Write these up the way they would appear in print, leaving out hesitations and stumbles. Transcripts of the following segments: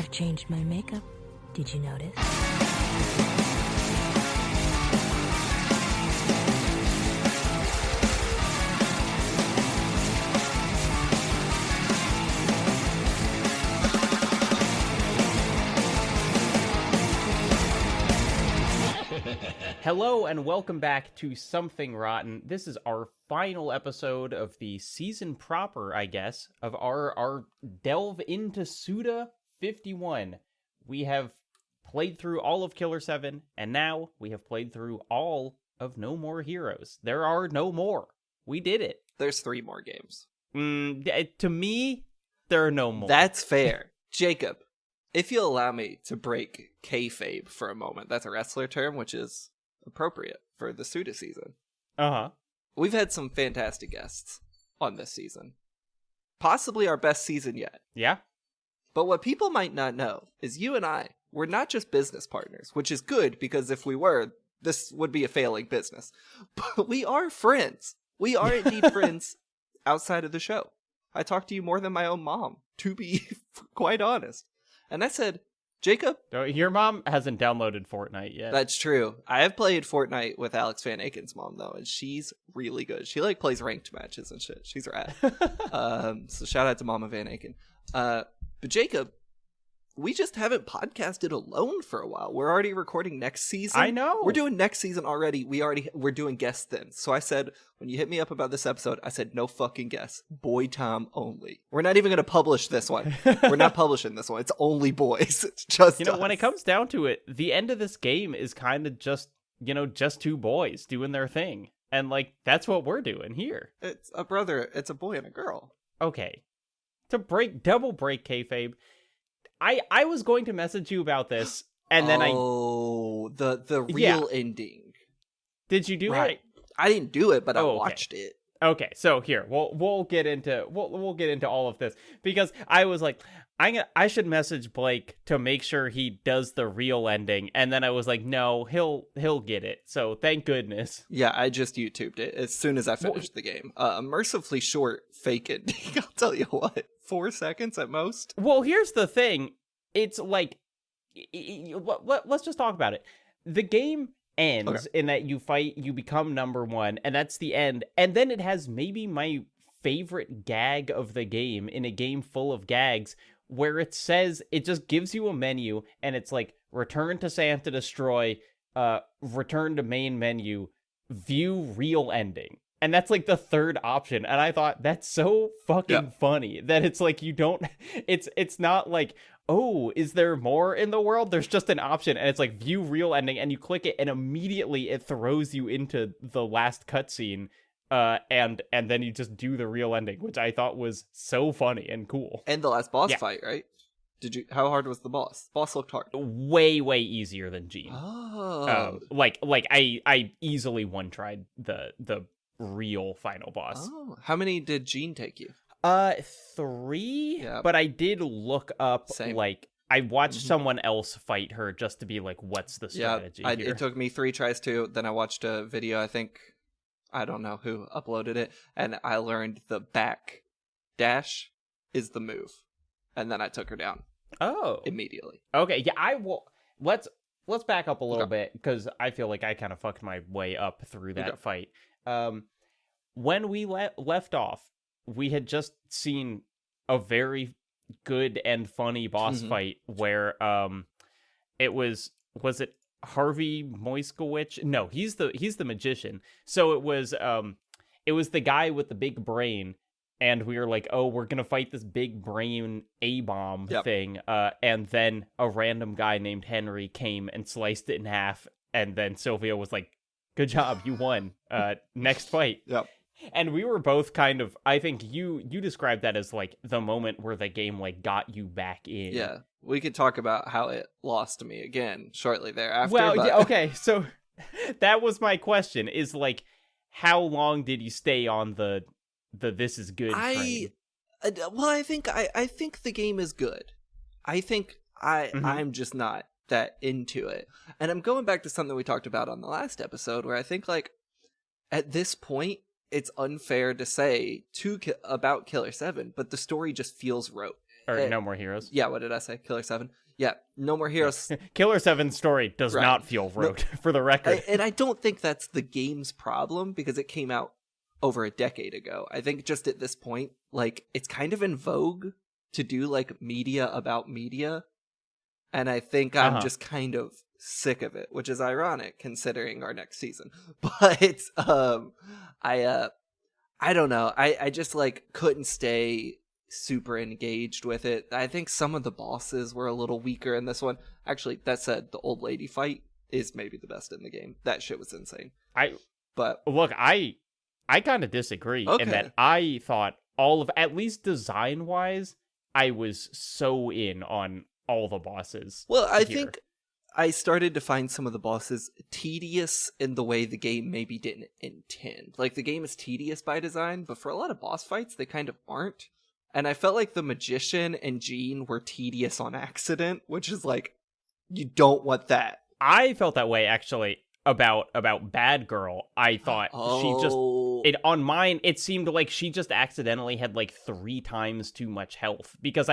I've changed my makeup. Did you notice? Hello and welcome back to Something Rotten. This is our final episode of the season proper, I guess, of our delve into Suda 51. We have played through all of Killer 7, and now we have played through all of No More Heroes. There are no more. We did it. There's 3 more games. To me, there are no more. That's fair. Jacob, if you'll allow me to break kayfabe for a moment, that's a wrestler term, which is appropriate for the Suda season. Uh-huh. We've had some fantastic guests on this season. Possibly our best season yet. Yeah. But what people might not know is you and I, we're not just business partners, which is good because if we were, this would be a failing business. But we are friends. We are indeed friends outside of the show. I talk to you more than my own mom, to be quite honest. And I said, Jacob? Your mom hasn't downloaded Fortnite yet. That's true. I have played Fortnite with Alex Van Aken's mom, though, and she's really good. She, plays ranked matches and shit. She's rad. So shout out to Mama Van Aken. But Jacob, we just haven't podcasted alone for a while. We're already recording next season. I know. We're doing next season already. We're doing guests then. So I said, when you hit me up about this episode, I said, no fucking guests. Boy time only. We're not even going to publish this one. We're not publishing this one. It's only boys. It's just us. When it comes down to it, the end of this game is kind of just, just 2 boys doing their thing. And, that's what we're doing here. It's a brother. It's a boy and a girl. Okay. To double break kayfabe, I was going to message you about this, and then the real ending. Did you do it? I didn't do it, but I watched it. Okay, so here we'll get into all of this because I was like, I should message Blake to make sure he does the real ending, and then I was like, no, he'll get it. So thank goodness. Yeah, I just YouTubed it as soon as I finished the game. A mercifully short fake ending. I'll tell you what, 4 seconds at most. Well, here's the thing. It's let's just talk about it. The game ends in that you fight, you become number 1, and that's the end. And then it has maybe my favorite gag of the game in a game full of gags, where it says, it just gives you a menu, and it's like, return to Sam to destroy, return to main menu, view real ending. And that's the 3rd option. And I thought, that's so fucking funny that it's you don't, it's not oh, is there more in the world? There's just an option, and it's view real ending, and you click it, and immediately it throws you into the last cutscene, and then you just do the real ending, which I thought was so funny and cool. And the last boss fight, right? How hard was the boss? Boss looked hard. Way easier than Gene. Oh. I easily one-tried the real final boss. Oh. How many did Gene take you? 3, yeah. But I did look up, Same. I watched someone else fight her just to be what's the strategy here? It took me 3 tries too. Then I watched a video, I don't know who uploaded it, and I learned the back dash is the move. And then I took her down. Oh. Immediately. Okay, yeah, I will. Let's back up a little bit, because I feel like I kind of fucked my way up through that fight. When we left off, we had just seen a very good and funny boss fight where it was it Harvey Moiskowicz? No, he's the magician. So it was the guy with the big brain, and we were like, oh, we're gonna fight this big brain A-bomb thing, and then a random guy named Henry came and sliced it in half, and then Sylvia was like, good job, you won. Next fight. Yep. And we were both kind of, I think you described that as the moment where the game got you back in. Yeah, we could talk about how it lost me again shortly thereafter. Well, yeah, okay, so that was my question, is how long did you stay on the this is good train? I think the game is good. I think I'm just not that into it. And I'm going back to something we talked about on the last episode, where I think at this point, it's unfair to say about Killer 7, but the story just feels rote. Or No More Heroes. Yeah, what did I say? Killer 7? Yeah, No More Heroes. Killer 7's story does not feel rote, for the record. And I don't think that's the game's problem, because it came out over a decade ago. I think just at this point, like, it's kind of in vogue to do, like, media about media. And I think I'm just kind of sick of it, which is ironic considering our next season. But I don't know. I just, like, couldn't stay super engaged with it. I think some of the bosses were a little weaker in this one. Actually, that said, the old lady fight is maybe the best in the game. That shit was insane. But look, I kind of disagree in that I thought at least design wise, I was so in on all the bosses. Well, I think I started to find some of the bosses tedious in the way the game maybe didn't intend. Like, the game is tedious by design, but for a lot of boss fights, they kind of aren't. And I felt like the Magician and Jean were tedious on accident, which is like, you don't want that. I felt that way, actually, about Bad Girl. I thought on mine, it seemed like she just accidentally had like 3 times too much health. Because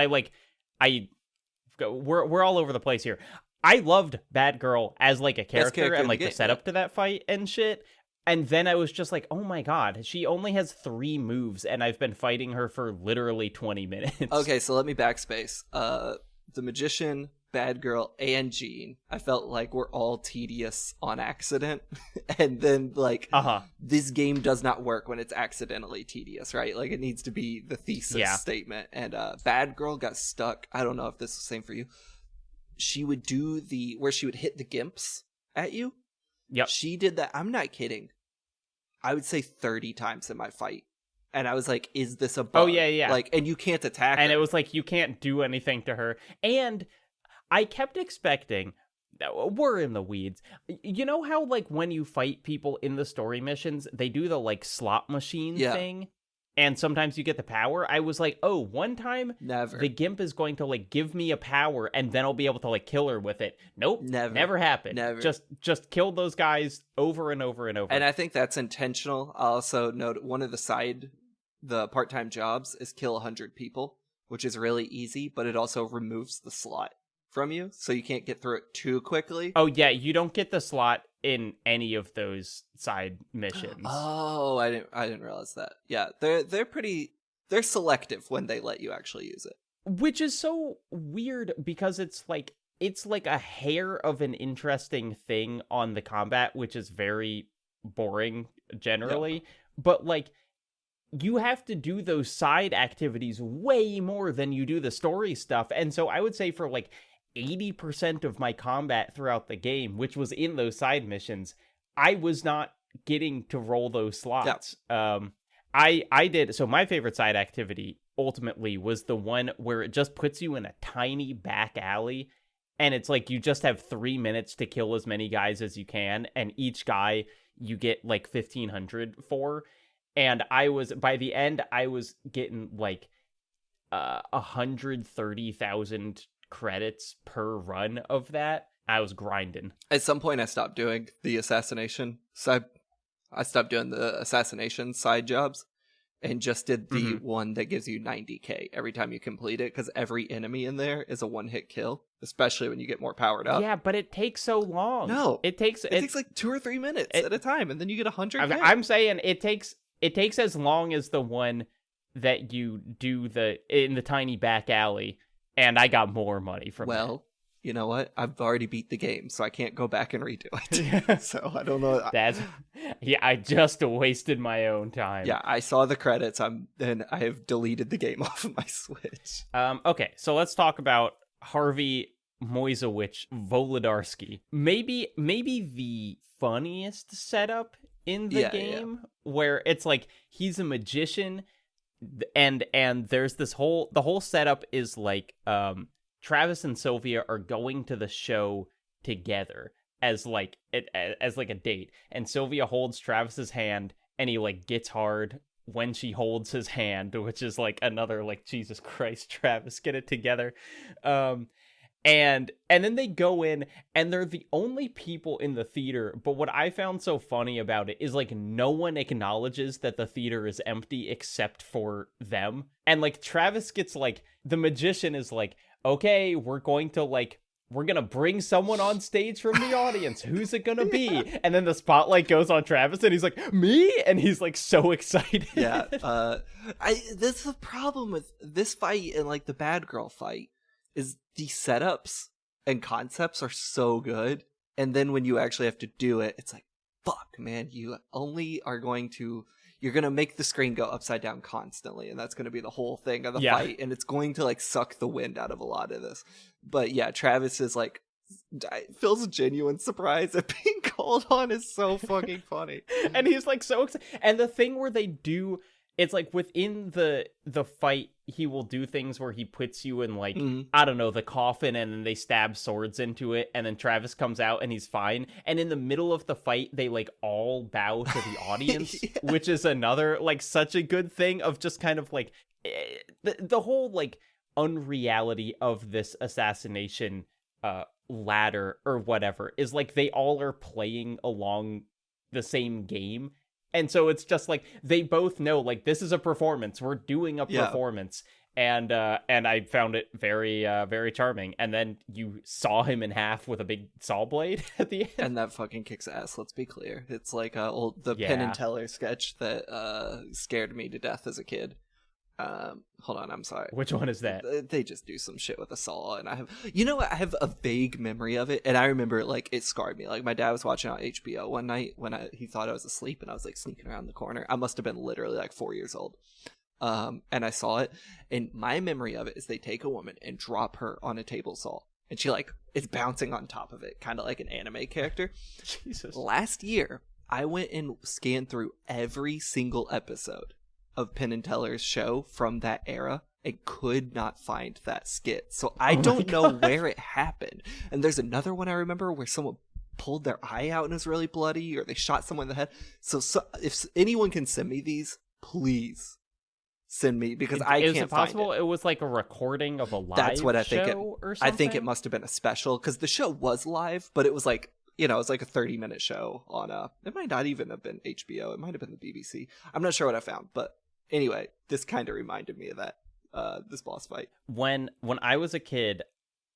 we're all over the place here. I loved Bad Girl as like a character and like the setup to that fight and shit. And then I was just like, oh my god, she only has 3 moves and I've been fighting her for literally 20 minutes. Okay, so let me backspace. The Magician, Bad Girl, and Jean, I felt like were all tedious on accident. And then, like, this game does not work when it's accidentally tedious, right? Like, it needs to be the thesis statement. And Bad Girl got stuck. I don't know if this is the same for you. She would do where she would hit the gimps at you. Yep. She did that. I'm not kidding. I would say 30 times in my fight. And I was like, is this a bug? Oh, yeah. Like, and you can't attack her. And it was like, you can't do anything to her. And I kept expecting, we're in the weeds. You know how, like, when you fight people in the story missions, they do the, like, slot machine thing? And sometimes you get the power. I was like, oh, one time the gimp is going to like give me a power and then I'll be able to like kill her with it. Nope. Never happened. Just killed those guys over and over and over. And I think that's intentional. I also note one of the part-time jobs is kill 100 people, which is really easy, but it also removes the slot from you, so you can't get through it too quickly. Oh yeah, you don't get the slot in any of those side missions. Oh, I didn't realize that. Yeah, they're selective when they let you actually use it. Which is so weird because it's like a hair of an interesting thing on the combat, which is very boring generally. Yep. But like, you have to do those side activities way more than you do the story stuff. And so I would say for like 80% of my combat throughout the game, which was in those side missions, I was not getting to roll those slots. Yep. I did. So my favorite side activity ultimately was the one where it just puts you in a tiny back alley. And it's like, you just have 3 minutes to kill as many guys as you can. And each guy you get like 1,500 for. And by the end, I was getting like 130,000 credits per run of that. I was grinding. At some point, I stopped doing the assassination side. I stopped doing the assassination side jobs and just did the one that gives you 90k every time you complete it, because every enemy in there is a one-hit kill, especially when you get more powered up. Yeah, but it takes so long. No, it takes like 2 or 3 minutes at a time, and then you get 100k. I'm saying it takes as long as the one that you do in the tiny back alley, and I got more money from it. Well, you know what? I've already beat the game, so I can't go back and redo it. So I don't know. I just wasted my own time. Yeah, I saw the credits. Then I have deleted the game off of my Switch. Okay, so let's talk about Harvey Moisowicz Wolodarski. Maybe the funniest setup in the game, where it's like he's a magician, and there's the whole setup is like Travis and Sylvia are going to the show together as like a date, and Sylvia holds Travis's hand and he like gets hard when she holds his hand, which is like another like, Jesus Christ, Travis, get it together. And then they go in and they're the only people in the theater. But what I found so funny about it is like no one acknowledges that the theater is empty except for them. And like Travis gets like, the magician is like, okay, we're gonna bring someone on stage from the audience. Who's it gonna be? And then the spotlight goes on Travis and he's like, me? And he's like so excited. Yeah. This is the problem with this fight and like the bad girl fight is the setups and concepts are so good. And then when you actually have to do it, it's like, fuck, man, you only are going to, you're going to make the screen go upside down constantly. And that's going to be the whole thing of the fight. And it's going to like suck the wind out of a lot of this. But yeah, Travis is like, feels a genuine surprise at being called on is so fucking funny. And he's like so excited. And the thing where they do, it's like within the fight, he will do things where he puts you in like, I don't know, the coffin, and then they stab swords into it, and then Travis comes out and he's fine. And in the middle of the fight, they like all bow to the audience, which is another like such a good thing of just kind of like the whole like unreality of this assassination ladder or whatever is like they all are playing along the same game. And so it's just like they both know like this is a performance. We're doing a performance. And I found it very very charming. And then you saw him in half with a big saw blade at the end. And that fucking kicks ass, let's be clear. It's like the Penn and Teller sketch that scared me to death as a kid. Hold on, I'm sorry. Which one is that? They just do some shit with a saw, and I have a vague memory of it, and I remember like it scarred me. Like my dad was watching on HBO one night when he thought I was asleep, and I was like sneaking around the corner. I must have been literally like 4 years old, and I saw it. And my memory of it is they take a woman and drop her on a table saw, and she like is bouncing on top of it, kind of like an anime character. Jesus. Last year, I went and scanned through every single episode of Penn and Teller's show from that era and could not find that skit. So I don't know where it happened. And there's another one I remember where someone pulled their eye out and it was really bloody, or they shot someone in the head. So if anyone can send me these, please send me, because I can't find it. Is it possible it was like a recording of a live That's what I think show or something? I think it must have been a special, because the show was live, but it was like, you know, it was like a 30-minute show on it might not even have been HBO. It might have been the BBC. I'm not sure what I found, but anyway, this kind of reminded me of that, this boss fight. When I was a kid,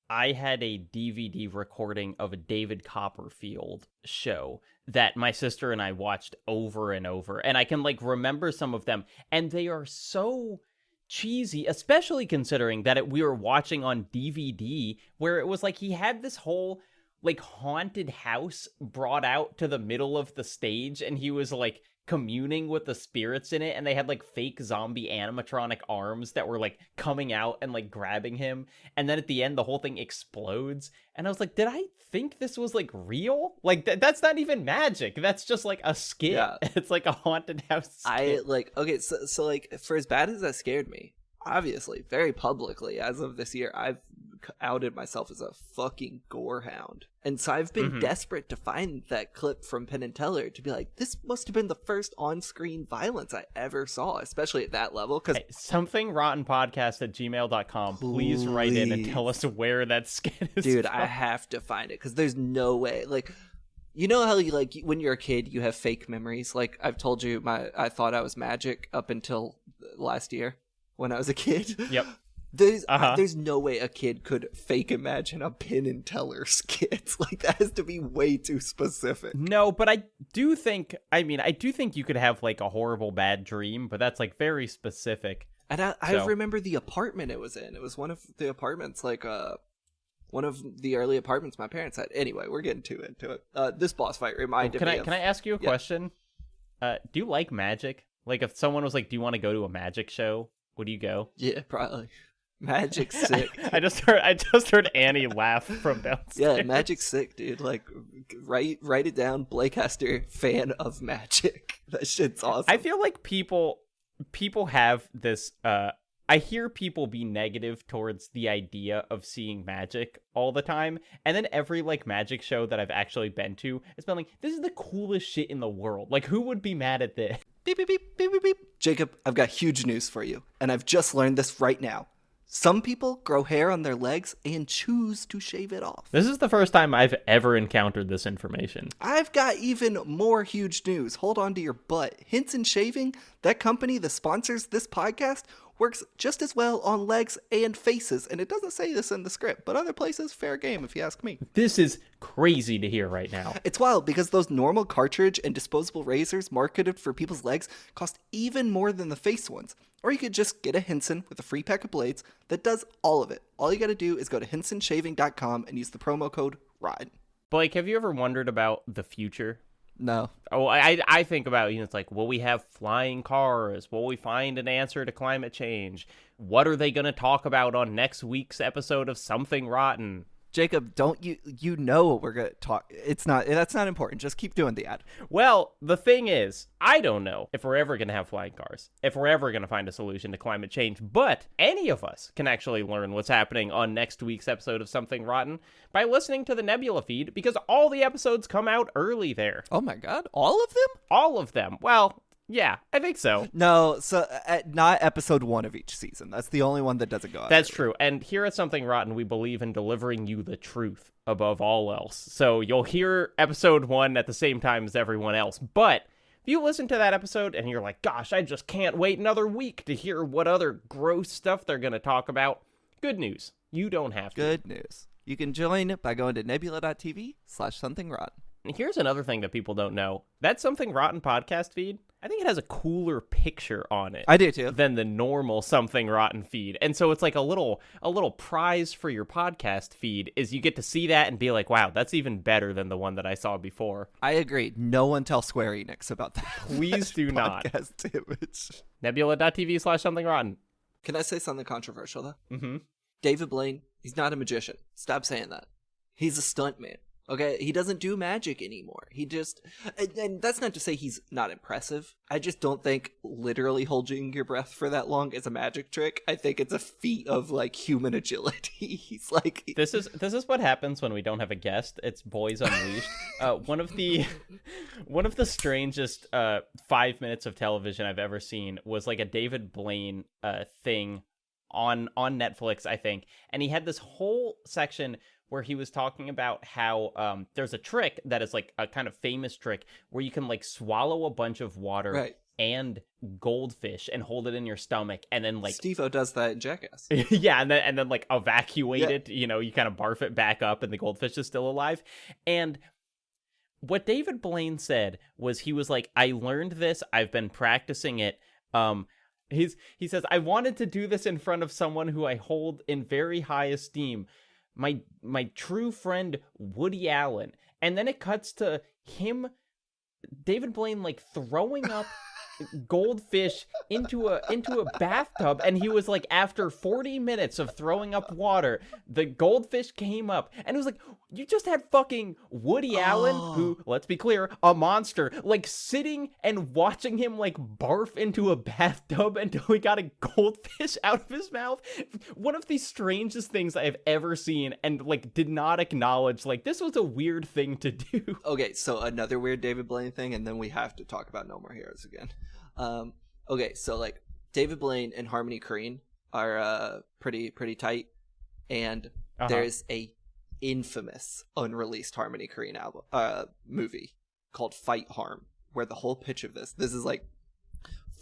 I had a DVD recording of a David Copperfield show that my sister and I watched over and over. And I can, like, remember some of them. And they are so cheesy, especially considering that we were watching on DVD, where it was like he had this whole, like, haunted house brought out to the middle of the stage. And he was, like, communing with the spirits in it, and they had like fake zombie animatronic arms that were like coming out and like grabbing him, and then at the end the whole thing explodes, and I was like, did I think this was like real? Like that's not even magic, that's just like a skit. Yeah. It's like a haunted house skit. I like, okay, so like, for as bad as that scared me, obviously very publicly as of this year, I've outed myself as a fucking gore hound, and so I've been desperate to find that clip from Penn and Teller to be like, this must have been the first on-screen violence I ever saw, especially at that level. Because somethingrottenpodcast@gmail.com, please write in and tell us where that skit is dude from. I have to find it, because there's no way, like, you know how you, like, when you're a kid you have fake memories. Like I've told you, I thought I was magic up until last year when I was a kid. Yep. There's no way a kid could fake imagine a Penn and Teller skit. Like, that has to be way too specific. No, but I do think you could have like a horrible bad dream, but that's like very specific. And I remember the apartment it was in. It was one of the apartments, like one of the early apartments my parents had. Anyway, we're getting too into it. This boss fight reminded me of... Can I ask you a question? Do you like magic? Like, if someone was like, do you want to go to a magic show? Would you go? Yeah, probably. Magic's sick. I just heard Annie laugh from downstairs. Yeah, magic's sick, dude. Like, write it down. Blake Hester, fan of magic. That shit's awesome. I feel like people have this. I hear people be negative towards the idea of seeing magic all the time, and then every like magic show that I've actually been to, it's been like, this is the coolest shit in the world. Like, who would be mad at this? Beep, beep, beep, beep, beep, beep. Jacob, I've got huge news for you, and I've just learned this right now. Some people grow hair on their legs and choose to shave it off. This is the first time I've ever encountered this information. I've got even more huge news. Hold on to your butt. Hinson Shaving, that company that sponsors this podcast, works just as well on legs and faces. And it doesn't say this in the script, but other places, fair game if you ask me. This is crazy to hear right now. It's wild because those normal cartridge and disposable razors marketed for people's legs cost even more than the face ones. Or you could just get a Hinson with a free pack of blades that does all of it. All you got to do is go to hinsonshaving.com and use the promo code ROTTEN. Blake, have you ever wondered about the future? No. Oh, I think about, it's like, will we have flying cars? Will we find an answer to climate change? What are they going to talk about on next week's episode of Something Rotten? Jacob, don't you know what we're going to talk. That's not important. Just keep doing the ad. Well, the thing is, I don't know if we're ever going to have flying cars, if we're ever going to find a solution to climate change, but any of us can actually learn what's happening on next week's episode of Something Rotten by listening to the Nebula feed, because all the episodes come out early there. Oh my God, all of them? All of them. Well, yeah, I think so. No, so not episode 1 of each season. That's the only one that doesn't go out. That's true. And here at Something Rotten, we believe in delivering you the truth above all else. So you'll hear episode 1 at the same time as everyone else. But if you listen to that episode and you're like, gosh, I just can't wait another week to hear what other gross stuff they're going to talk about, good news. You don't have to. Good news. You can join by going to nebula.tv/somethingrotten. And here's another thing that people don't know. That Something Rotten podcast feed, I think it has a cooler picture on it. I do too. Than the normal Something Rotten feed. And so it's like a little prize for your podcast feed is you get to see that and be like, wow, that's even better than the one that I saw before. I agree. No one tell Square Enix about that. Please do not. Podcast image. Nebula.tv/somethingrotten. Can I say something controversial though? Mm-hmm. David Blaine, he's not a magician. Stop saying that. He's a stuntman. Okay, he doesn't do magic anymore. He just, and that's not to say he's not impressive. I just don't think literally holding your breath for that long is a magic trick. I think it's a feat of like human agility. He's like, this is what happens when we don't have a guest. It's Boys Unleashed. One of the strangest 5 minutes of television I've ever seen was like a David Blaine thing on Netflix, I think, and he had this whole section where he was talking about how there's a trick that is like a kind of famous trick where you can like swallow a bunch of water and goldfish and hold it in your stomach and then like Steve-O does that in Jackass. Yeah, and then like evacuate it, you kind of barf it back up and the goldfish is still alive. And what David Blaine said was he was like, I learned this, I've been practicing it. He says, I wanted to do this in front of someone who I hold in very high esteem. My true friend Woody Allen. And then it cuts to him, David Blaine, like throwing up goldfish into a bathtub, and he was like, after 40 minutes of throwing up water, the goldfish came up, and it was like, you just had fucking Woody Allen, who, let's be clear, a monster, like sitting and watching him like barf into a bathtub until he got a goldfish out of his mouth. One of the strangest things I've ever seen, and like did not acknowledge like this was a weird thing to do. Okay, so another weird David Blaine thing, and then we have to talk about No More Heroes again. Okay, so like David Blaine and Harmony Korine are pretty tight, and there's a infamous unreleased Harmony Korine album movie called Fight Harm, where the whole pitch of this is like,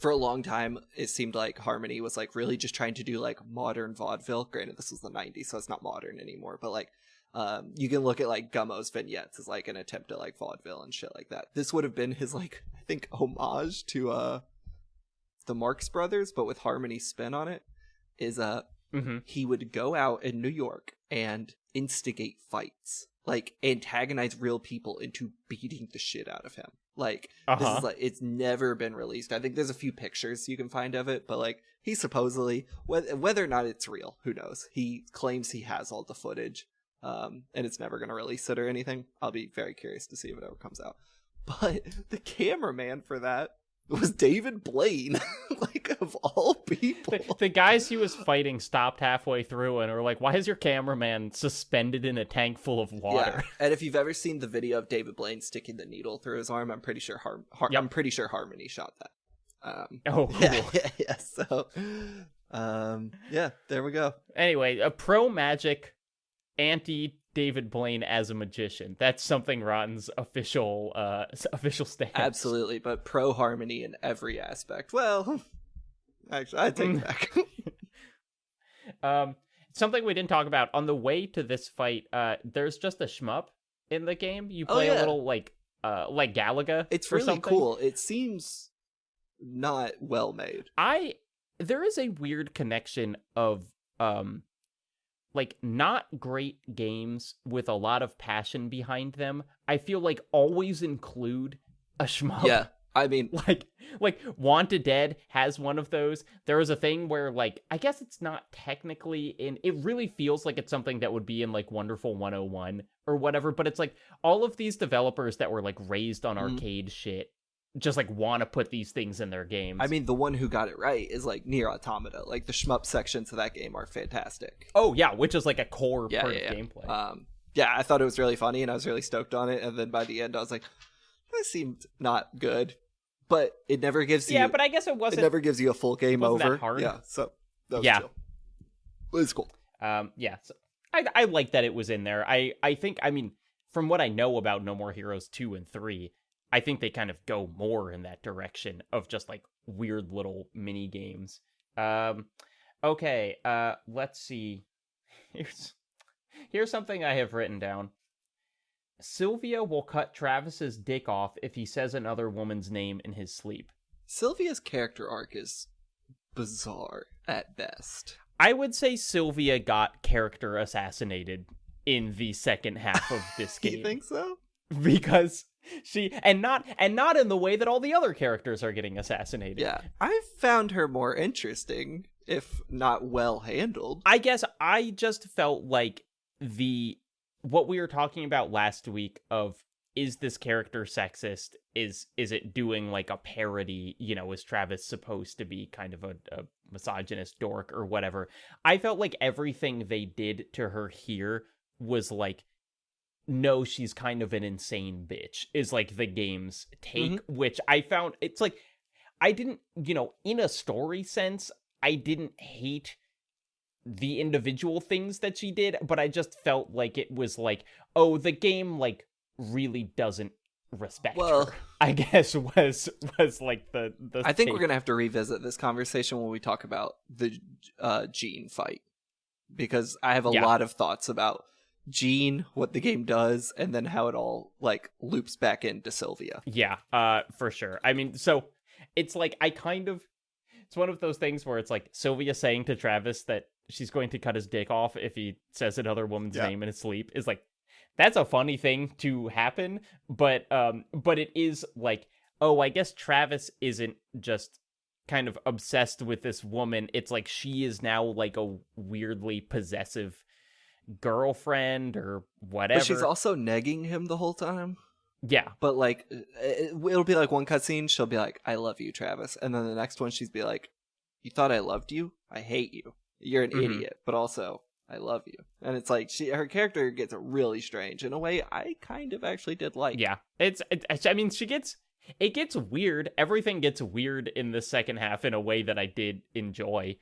for a long time it seemed like Harmony was like really just trying to do like modern vaudeville. Granted, this was the 90s, so it's not modern anymore, but like you can look at like Gummo's vignettes as like an attempt at like vaudeville and shit like that. This would have been his like, I think, homage to the Marx Brothers, but with Harmony's spin on it. Is he would go out in New York and instigate fights, like antagonize real people into beating the shit out of him. Like this is like, it's never been released. I think there's a few pictures you can find of it, but like he supposedly, whether or not it's real, who knows? He claims he has all the footage. And it's never going to release it or anything. I'll be very curious to see if it ever comes out. But the cameraman for that was David Blaine, like, of all people. The guys he was fighting stopped halfway through and were like, why is your cameraman suspended in a tank full of water? Yeah. And if you've ever seen the video of David Blaine sticking the needle through his arm, I'm pretty sure I'm pretty sure Harmony shot that. Oh, cool. Yeah. So Yeah, there we go. Anyway, a pro magic, anti David Blaine as a magician. That's Something Rotten's official stance. Absolutely, but pro harmony in every aspect. Well, actually, I take it back. Something we didn't talk about on the way to this fight. There's just a shmup in the game. You play a little like Galaga. It's or really something. cool. It seems not well made. There is a weird connection of like not great games with a lot of passion behind them. I feel like always include a shmup. Yeah. I mean, like Wanted Dead has one of those. There was a thing where, like, I guess it's not technically in, it really feels like it's something that would be in like Wonderful 101 or whatever, but it's like all of these developers that were like raised on arcade shit just like want to put these things in their games. I mean, the one who got it right is like Nier Automata. Like the shmup sections of that game are fantastic. Oh yeah, which is like a core part of gameplay. Yeah, I thought it was really funny and I was really stoked on it. And then by the end, I was like, this seemed not good. But it never gives you... Yeah, but I guess it wasn't... It never gives you a full game over. That hard. Yeah, so that was chill. It's cool. Yeah, so I like that it was in there. I think, I mean, from what I know about No More Heroes 2 and 3, I think they kind of go more in that direction of just, like, weird little mini games. Okay, let's see. Here's something I have written down. Sylvia will cut Travis's dick off if he says another woman's name in his sleep. Sylvia's character arc is bizarre at best. I would say Sylvia got character assassinated in the second half of this game. You think so? Because she and not in the way that all the other characters are getting assassinated. Yeah. I found her more interesting, if not well handled. I guess I just felt like what we were talking about last week of, is this character sexist? Is it doing like a parody? You know, is Travis supposed to be kind of a misogynist dork or whatever? I felt like everything they did to her here was like, no, she's kind of an insane bitch, is like the game's take, which I found, it's like, I didn't, in a story sense, I didn't hate the individual things that she did, but I just felt like it was like, oh, the game like really doesn't respect her, I guess was like the I think we're gonna have to revisit this conversation when we talk about the Jean fight, because I have a lot of thoughts about Jean, what the game does, and then how it all like loops back into Sylvia. Yeah, for sure. I mean, so it's like it's one of those things where it's like Sylvia saying to Travis that she's going to cut his dick off if he says another woman's name in his sleep is like, that's a funny thing to happen, but it is like, oh, I guess Travis isn't just kind of obsessed with this woman. It's like she is now like a weirdly possessive girlfriend or whatever. But she's also negging him the whole time. Yeah. But like, it'll be like one cutscene, she'll be like, I love you, Travis. And then the next one, she'd be like, you thought I loved you? I hate you. You're an idiot, but also I love you. And it's like her character gets really strange in a way I kind of actually did like. Yeah, I mean, it gets weird. Everything gets weird in the second half in a way that I did enjoy.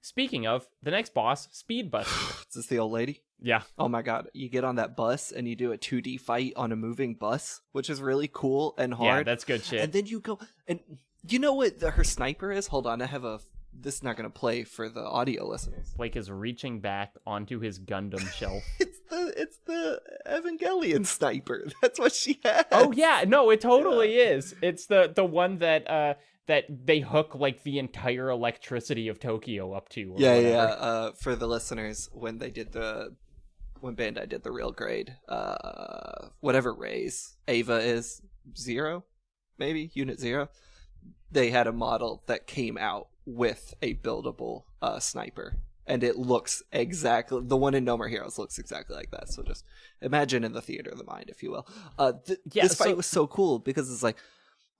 Speaking of, the next boss, Speed Bus. Is this the old lady? Yeah. Oh my god, you get on that bus and you do a 2D fight on a moving bus, which is really cool and hard. Yeah, that's good shit. And then you go, and you know what her sniper is? Hold on, this is not going to play for the audio listeners. Blake is reaching back onto his Gundam shelf. It's the Evangelion sniper. That's what she has. Oh yeah, no, it totally is. It's the one that they hook like the entire electricity of Tokyo up to. Or whatever. For the listeners, when Bandai did the real grade, whatever raise Ava is 0, maybe Unit 0, they had a model that came out with a buildable sniper, and it looks exactly, the one in No More Heroes looks exactly like that. So just imagine in the theater of the mind, if you will. This fight was so cool because it's like,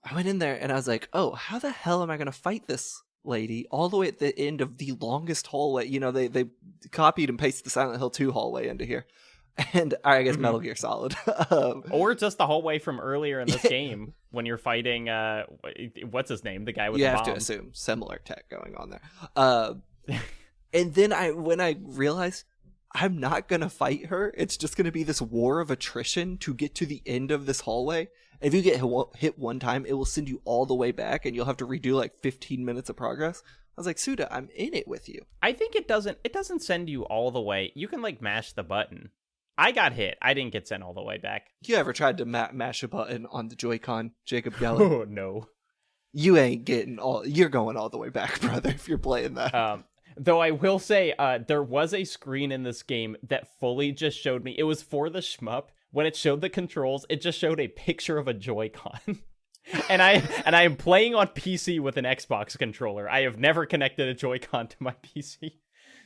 I went in there and I was like, oh, how the hell am I going to fight this lady all the way at the end of the longest hallway? They copied and pasted the Silent Hill 2 hallway into here. And I guess Metal Gear Solid. Or just the hallway from earlier in this game when you're fighting, what's his name? The guy with the bomb. You have to assume similar tech going on there. And then when I realized I'm not going to fight her, it's just going to be this war of attrition to get to the end of this hallway. If you get hit one time, it will send you all the way back and you'll have to redo like 15 minutes of progress. I was like, Suda, I'm in it with you. I think it doesn't send you all the way. You can like mash the button. I got hit. I didn't get sent all the way back. You ever tried to mash a button on the Joy-Con, Jacob Geller? Oh, no. You ain't you're going all the way back, brother, if you're playing that. Though I will say, there was a screen in this game that fully just showed me, it was for the shmup. When it showed the controls, it just showed a picture of a Joy-Con. and I am playing on PC with an Xbox controller. I have never connected a Joy-Con to my PC.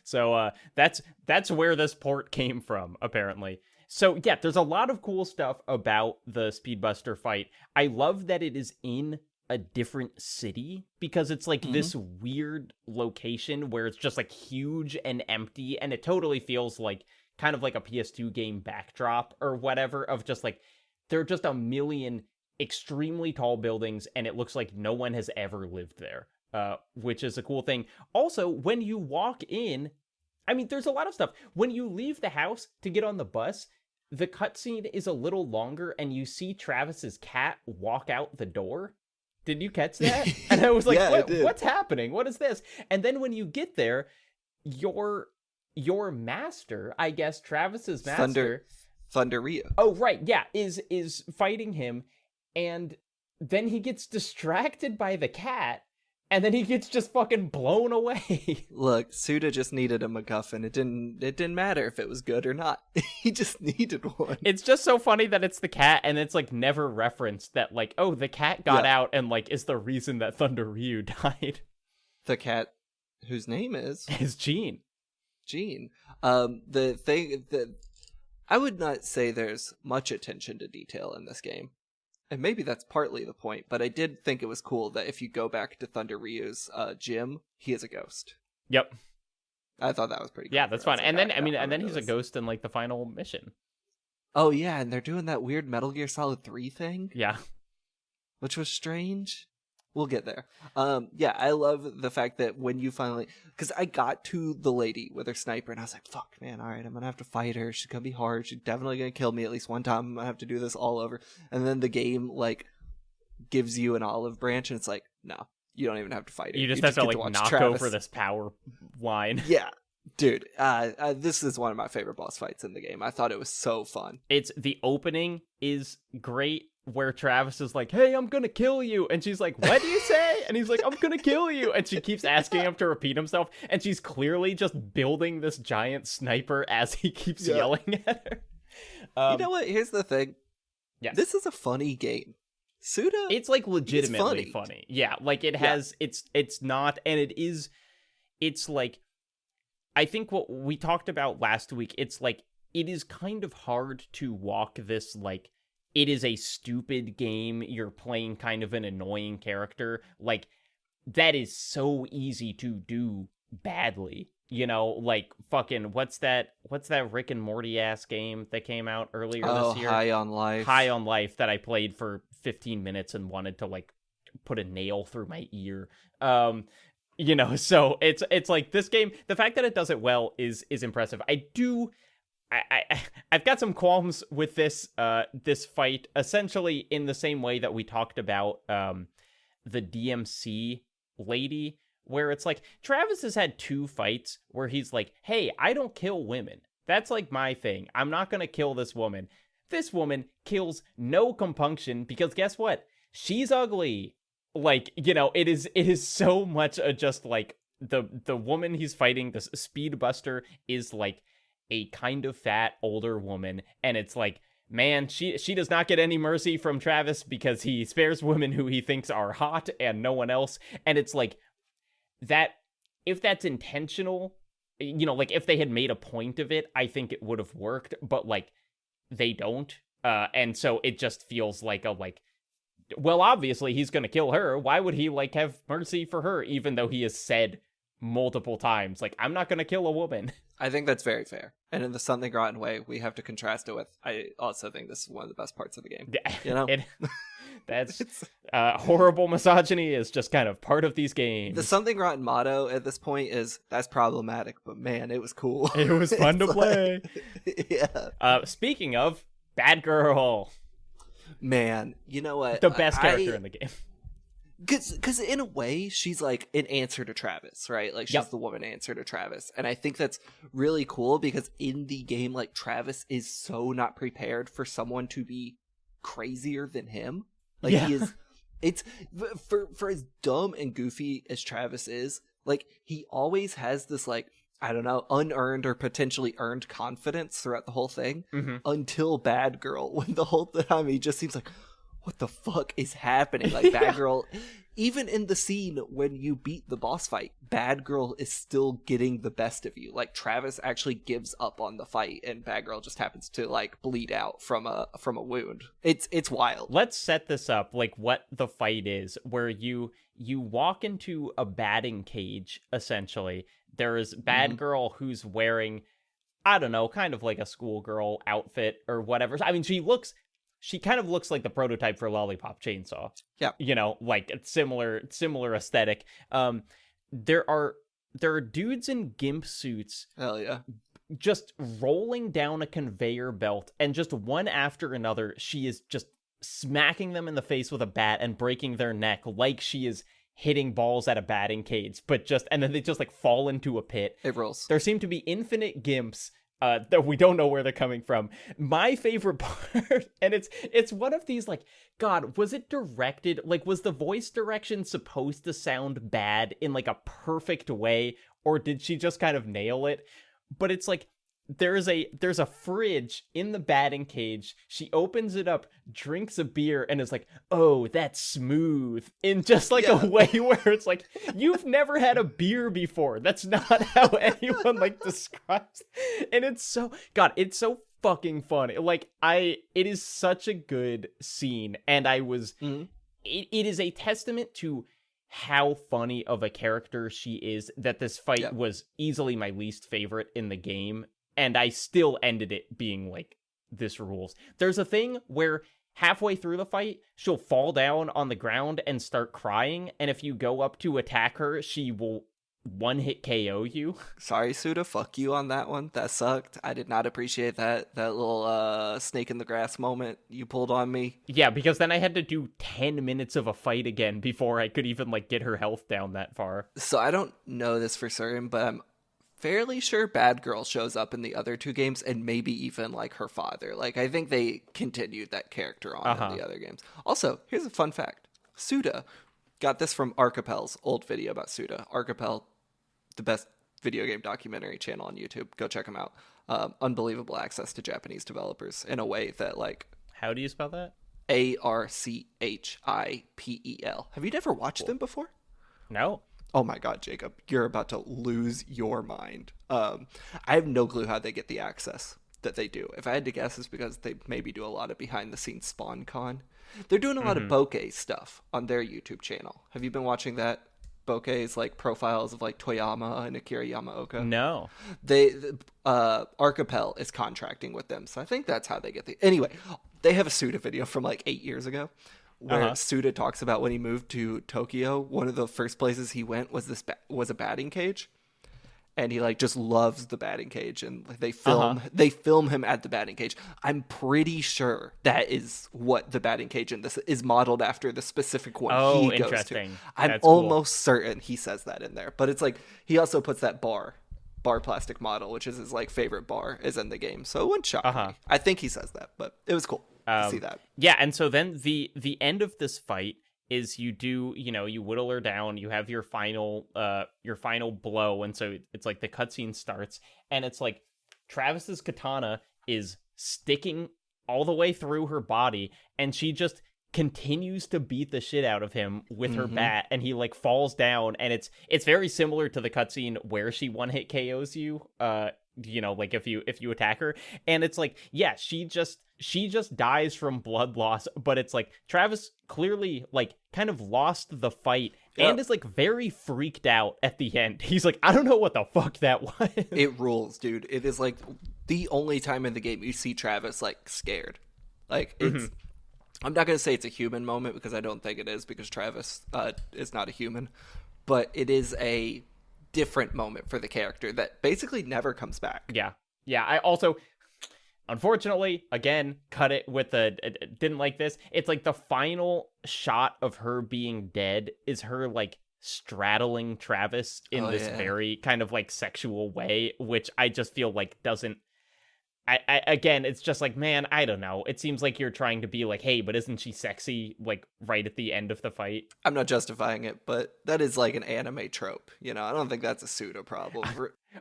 So that's where this port came from, apparently. So yeah, there's a lot of cool stuff about the Speedbuster fight. I love that it is in a different city because it's like this weird location where it's just like huge and empty, and it totally feels like kind of like a PS2 game backdrop or whatever, of just like there are just a million extremely tall buildings and it looks like no one has ever lived there. Which is a cool thing. Also, when you walk in, I mean, there's a lot of stuff. When you leave the house to get on the bus, the cutscene is a little longer and you see Travis's cat walk out the door. Did you catch that? And I was like, yeah, what's happening? What is this? And then when you get there, your master, I guess Travis's master, Thunder Ryu. Oh, right. Yeah, is fighting him, and then he gets distracted by the cat. And then he gets just fucking blown away. Look, Suda just needed a MacGuffin. It didn't matter if it was good or not. He just needed one. It's just so funny that it's the cat, and it's like never referenced that like, oh, the cat got out and like is the reason that Thunder Ryu died. The cat, whose name is Gene. Gene. The thing that I would not say there's much attention to detail in this game. And maybe that's partly the point, but I did think it was cool that if you go back to Thunder Ryu's gym, he is a ghost. Yep. I thought that was pretty cool. Yeah, that's fun. Like, and then he's a ghost in like the final mission. Oh yeah, and they're doing that weird Metal Gear Solid 3 thing. Yeah. Which was strange. We'll get there. Yeah, I love the fact that when you finally... Because I got to the lady with her sniper, and I was like, fuck, man, all right, I'm going to have to fight her. She's going to be hard. She's definitely going to kill me at least one time. I'm going to have to do this all over. And then the game, like, gives you an olive branch, and it's like, no, you don't even have to fight her. You just have to, like, knock over this power line. Yeah. Dude, this is one of my favorite boss fights in the game. I thought it was so fun. The opening is great, where Travis is like, hey, I'm gonna kill you, and she's like, what do you say? And he's like, I'm gonna kill you, and she keeps asking him to repeat himself, and she's clearly just building this giant sniper as he keeps yelling at her. You know what? Here's the thing. Yes. This is a funny game. Suda, it's like legitimately funny. Yeah, like it has, it's not, and it's like, I think what we talked about last week, it's like, it is kind of hard to walk this, like, it is a stupid game, you're playing kind of an annoying character, like, that is so easy to do badly, you know, like, fucking, what's that Rick and Morty ass game that came out earlier this year? High on Life. High on Life, that I played for 15 minutes and wanted to, like, put a nail through my ear. You know, so it's like, this game, the fact that it does it well is impressive. I've got some qualms with this fight, essentially in the same way that we talked about the DMC lady, where it's like, Travis has had 2 fights where he's like, hey, I don't kill women. That's like my thing. I'm not gonna kill this woman. This woman kills no compunction because guess what? She's ugly. Like, you know, it is so much just like the woman he's fighting, the Speedbuster, is like a kind of fat older woman, and it's like, man, she does not get any mercy from Travis because he spares women who he thinks are hot and no one else. And it's like, that, if that's intentional, you know, like if they had made a point of it, I think it would have worked, but like they don't, and so it just feels like well, obviously he's gonna kill her. Why would he like have mercy for her, even though he has said multiple times. Like, I'm not gonna kill a woman. I think that's very fair. And in the Something Rotten way, we have to contrast it with, I also think this is one of the best parts of the game. You know? That's horrible misogyny is just kind of part of these games. The Something Rotten motto at this point is, that's problematic, but man, it was cool. It was fun to play. Yeah. Speaking of, Bad Girl. Man, you know what? The best character in the game. Because in a way, she's like an answer to Travis, right? Like, she's the woman answer to Travis. And I think that's really cool because in the game, like, Travis is so not prepared for someone to be crazier than him. Like, he is, it's, for as dumb and goofy as Travis is, like, he always has this, like, I don't know, unearned or potentially earned confidence throughout the whole thing until Bad Girl, when the whole time he just seems like, what the fuck is happening? Like, Bad Girl, even in the scene when you beat the boss fight, Bad Girl is still getting the best of you. Like, Travis actually gives up on the fight, and Bad Girl just happens to, like, bleed out from a wound. It's wild. Let's set this up, like, what the fight is, where you walk into a batting cage, essentially. There is Bad Girl who's wearing, I don't know, kind of like a schoolgirl outfit or whatever. I mean, she kind of looks like the prototype for Lollipop Chainsaw. Yeah. You know, like similar aesthetic. There are dudes in gimp suits. Hell yeah. Just rolling down a conveyor belt, and just one after another, she is just smacking them in the face with a bat and breaking their neck like she is hitting balls at a batting cage, and then they just like fall into a pit. It rolls. There seem to be infinite gimps that we don't know where they're coming from. My favorite part, and it's one of these, like, God, was it directed, like, was the voice direction supposed to sound bad in like a perfect way, or did she just kind of nail it? But it's like, there's a fridge in the batting cage. She opens it up, drinks a beer, and is like, oh, that's smooth, in just like a way where it's like, you've never had a beer before. That's not how anyone like describes it. And it's so fucking funny. Like, it is such a good scene, and it is a testament to how funny of a character she is that this fight was easily my least favorite in the game. And I still ended it being like, this rules. There's a thing where halfway through the fight, she'll fall down on the ground and start crying. And if you go up to attack her, she will one-hit KO you. Sorry, Suda, fuck you on that one. That sucked. I did not appreciate that little snake in the grass moment you pulled on me. Yeah, because then I had to do 10 minutes of a fight again before I could even like get her health down that far. So I don't know this for certain, but I'm fairly sure Bad Girl shows up in the other two games, and maybe even like her father. Like, I think they continued that character on in the other games. Also, here's a fun fact. Suda got this from Archipel's old video about Suda. Archipel, the best video game documentary channel on YouTube. Go check them out. Unbelievable access to Japanese developers in a way that, like... How do you spell that? Archipel. Have you never watched them before? No. Oh my God, Jacob, you're about to lose your mind. I have no clue how they get the access that they do. If I had to guess, it's because they maybe do a lot of behind the scenes Spawn Con. They're doing a lot of bokeh stuff on their YouTube channel. Have you been watching that? Bokehs, like profiles of like Toyama and Akira Yamaoka. No. Archipel is contracting with them, so I think that's how they get the... Anyway, they have a Suda video from like 8 years ago, where Suda talks about when he moved to Tokyo, one of the first places he went was was a batting cage, and he like just loves the batting cage, and they film him at the batting cage. I'm pretty sure that is what the batting cage in this is modeled after, the specific one he goes to. I'm almost certain he says that in there, but it's like he also puts that bar plastic model, which is his like favorite bar, is in the game, so it wouldn't shock me. I think he says that, but it was cool. See that. Yeah, and so then the end of this fight is you whittle her down, you have your final blow, and so it's like the cutscene starts, and it's like Travis's katana is sticking all the way through her body, and she just continues to beat the shit out of him with her bat, and he like falls down, and it's very similar to the cutscene where she one-hit KOs you, like if you attack her, and it's like, yeah, she just dies from blood loss, but it's like Travis clearly like kind of lost the fight and is like very freaked out at the end. He's like, I don't know what the fuck that was. It rules, dude. It is like the only time in the game you see Travis like scared. Like it's I'm not gonna say it's a human moment because I don't think it is, because Travis is not a human, but it is a different moment for the character that basically never comes back. Yeah. I also, unfortunately, again, cut it with didn't like this. It's like the final shot of her being dead is her like straddling Travis in this very kind of like sexual way, which I just feel like doesn't. I again, it's just like, man, I don't know. It seems like you're trying to be like, hey, but isn't she sexy? Like right at the end of the fight. I'm not justifying it, but that is like an anime trope. You know, I don't think that's a pseudo problem.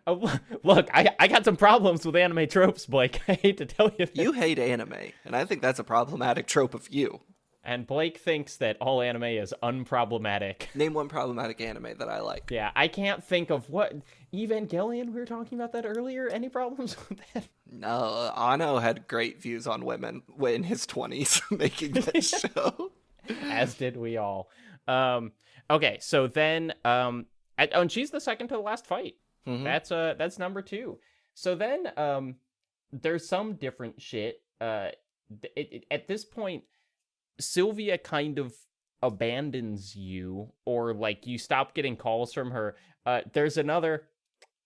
Oh, look, I got some problems with anime tropes, Blake. I hate to tell you this. You hate anime, and I think that's a problematic trope of you. And Blake thinks that all anime is unproblematic. Name one problematic anime that I like. Yeah, I can't think of what. Evangelion, we were talking about that earlier. Any problems with that? No, Ano had great views on women in his 20s making that show. As did we all. Okay, so then, and she's the second to the last fight. Mm-hmm. That's number 2. So then, there's some different shit. At this point, Sylvia kind of abandons you, or like you stop getting calls from her. There's another.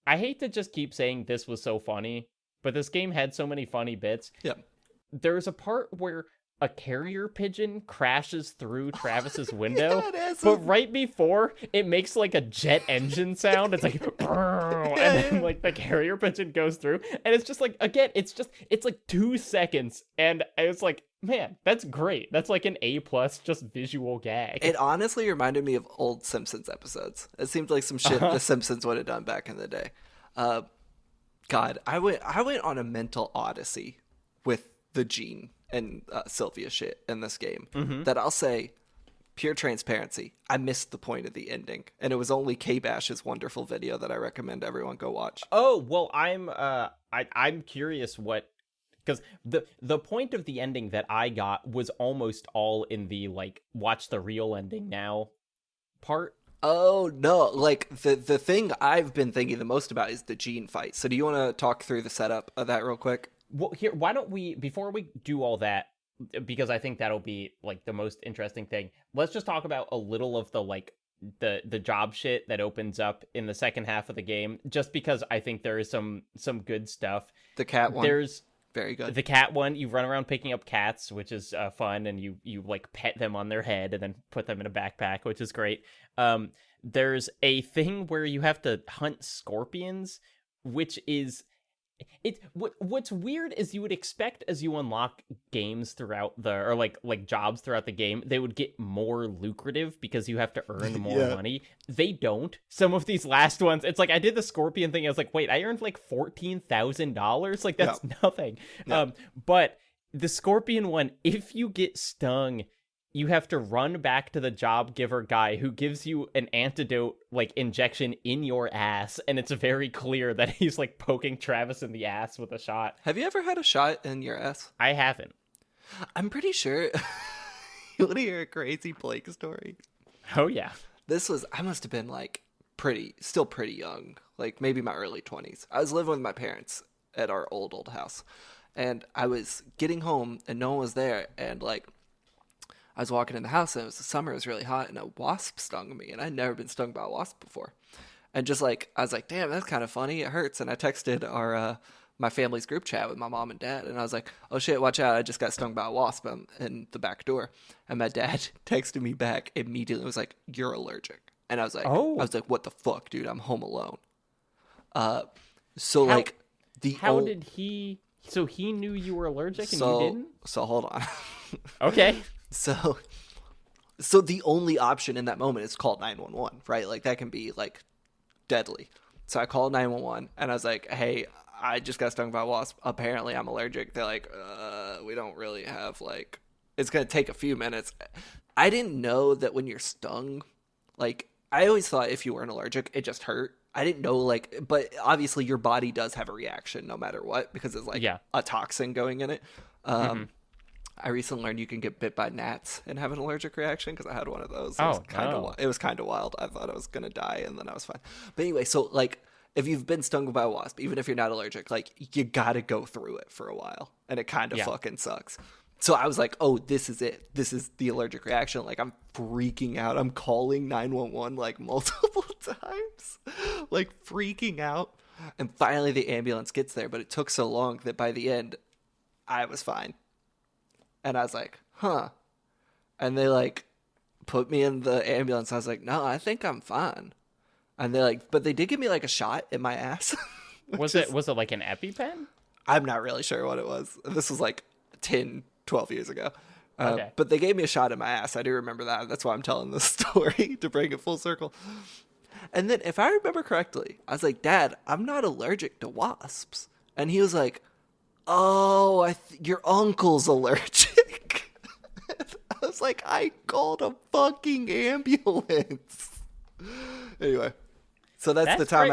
I hate to just keep saying this was so funny, but this game had so many funny bits. Yep. There's a part where a carrier pigeon crashes through Travis's window, but right before it makes like a jet engine sound. It's like, and then like the carrier pigeon goes through, and it's just like, again, it's like 2 seconds, and it's like, man, that's great. That's like an A+ just visual gag. It honestly reminded me of old Simpsons episodes. It seemed like some shit the Simpsons would have done back in the day. God, I went on a mental odyssey with the Gene and Sylvia shit in this game that I'll say, pure transparency, I missed the point of the ending, and it was only K-Bash's wonderful video that I recommend everyone go watch. Oh, well, I'm curious what, because the point of the ending that I got was almost all in the like watch the real ending now part. Oh no, like the thing I've been thinking the most about is the Gene fight. So do you want to talk through the setup of that real quick? Well, here, why don't we, before we do all that, because I think that'll be like the most interesting thing, let's just talk about a little of the like the job shit that opens up in the second half of the game, just because I think there is some good stuff. The cat one. There's very good. The cat one, you run around picking up cats, which is fun, and you like pet them on their head and then put them in a backpack, which is great. There's a thing where you have to hunt scorpions, which is what's weird is you would expect as you unlock games throughout or like jobs throughout the game, they would get more lucrative because you have to earn more money. They don't. Some of these last ones, it's like I did the scorpion thing. I was like, wait, I earned like $14,000. Like that's nothing. No. But the scorpion one, if you get stung, you have to run back to the job giver guy who gives you an antidote, like, injection in your ass, and it's very clear that he's, like, poking Travis in the ass with a shot. Have you ever had a shot in your ass? I haven't. I'm pretty sure... You want to hear a crazy Blake story? Oh, yeah. I must have been, like, still pretty young, like, maybe my early 20s. I was living with my parents at our old house, and I was getting home, and no one was there, and, like... I was walking in the house, and it was the summer, it was really hot, and a wasp stung me, and I'd never been stung by a wasp before. And just like, I was like, damn, that's kind of funny, it hurts. And I texted my family's group chat with my mom and dad, and I was like, oh shit, watch out, I just got stung by a wasp in the back door. And my dad texted me back immediately, was like, you're allergic. And I was like, what the fuck, dude, I'm home alone. So he knew you were allergic and you didn't? So hold on. Okay. So the only option in that moment is call 911, right? Like that can be like deadly. So I called 911 and I was like, hey, I just got stung by a wasp. Apparently I'm allergic. They're like, we don't really have like, it's going to take a few minutes. I didn't know that when you're stung, like I always thought if you weren't allergic, it just hurt. I didn't know like, but obviously your body does have a reaction no matter what, because it's like a toxin going in it. I recently learned you can get bit by gnats and have an allergic reaction because I had one of those. It was kind of wild. I thought I was going to die and then I was fine. But anyway, so like if you've been stung by a wasp, even if you're not allergic, like you got to go through it for a while and it kind of fucking sucks. So I was like, oh, this is it. This is the allergic reaction. Like I'm freaking out. I'm calling 911 like multiple times, like freaking out. And finally the ambulance gets there, but it took so long that by the end I was fine. And I was like, huh. And they like put me in the ambulance. I was like, no, I think I'm fine. And they're like, but they did give me like a shot in my ass. Was it like an EpiPen? I'm not really sure what it was. This was like 10, 12 years ago. Okay. But they gave me a shot in my ass. I do remember that. That's why I'm telling this story, to bring it full circle. And then if I remember correctly, I was like, Dad, I'm not allergic to wasps. And he was like, oh, your uncle's allergic. I was like, I called a fucking ambulance. Anyway, so that's the time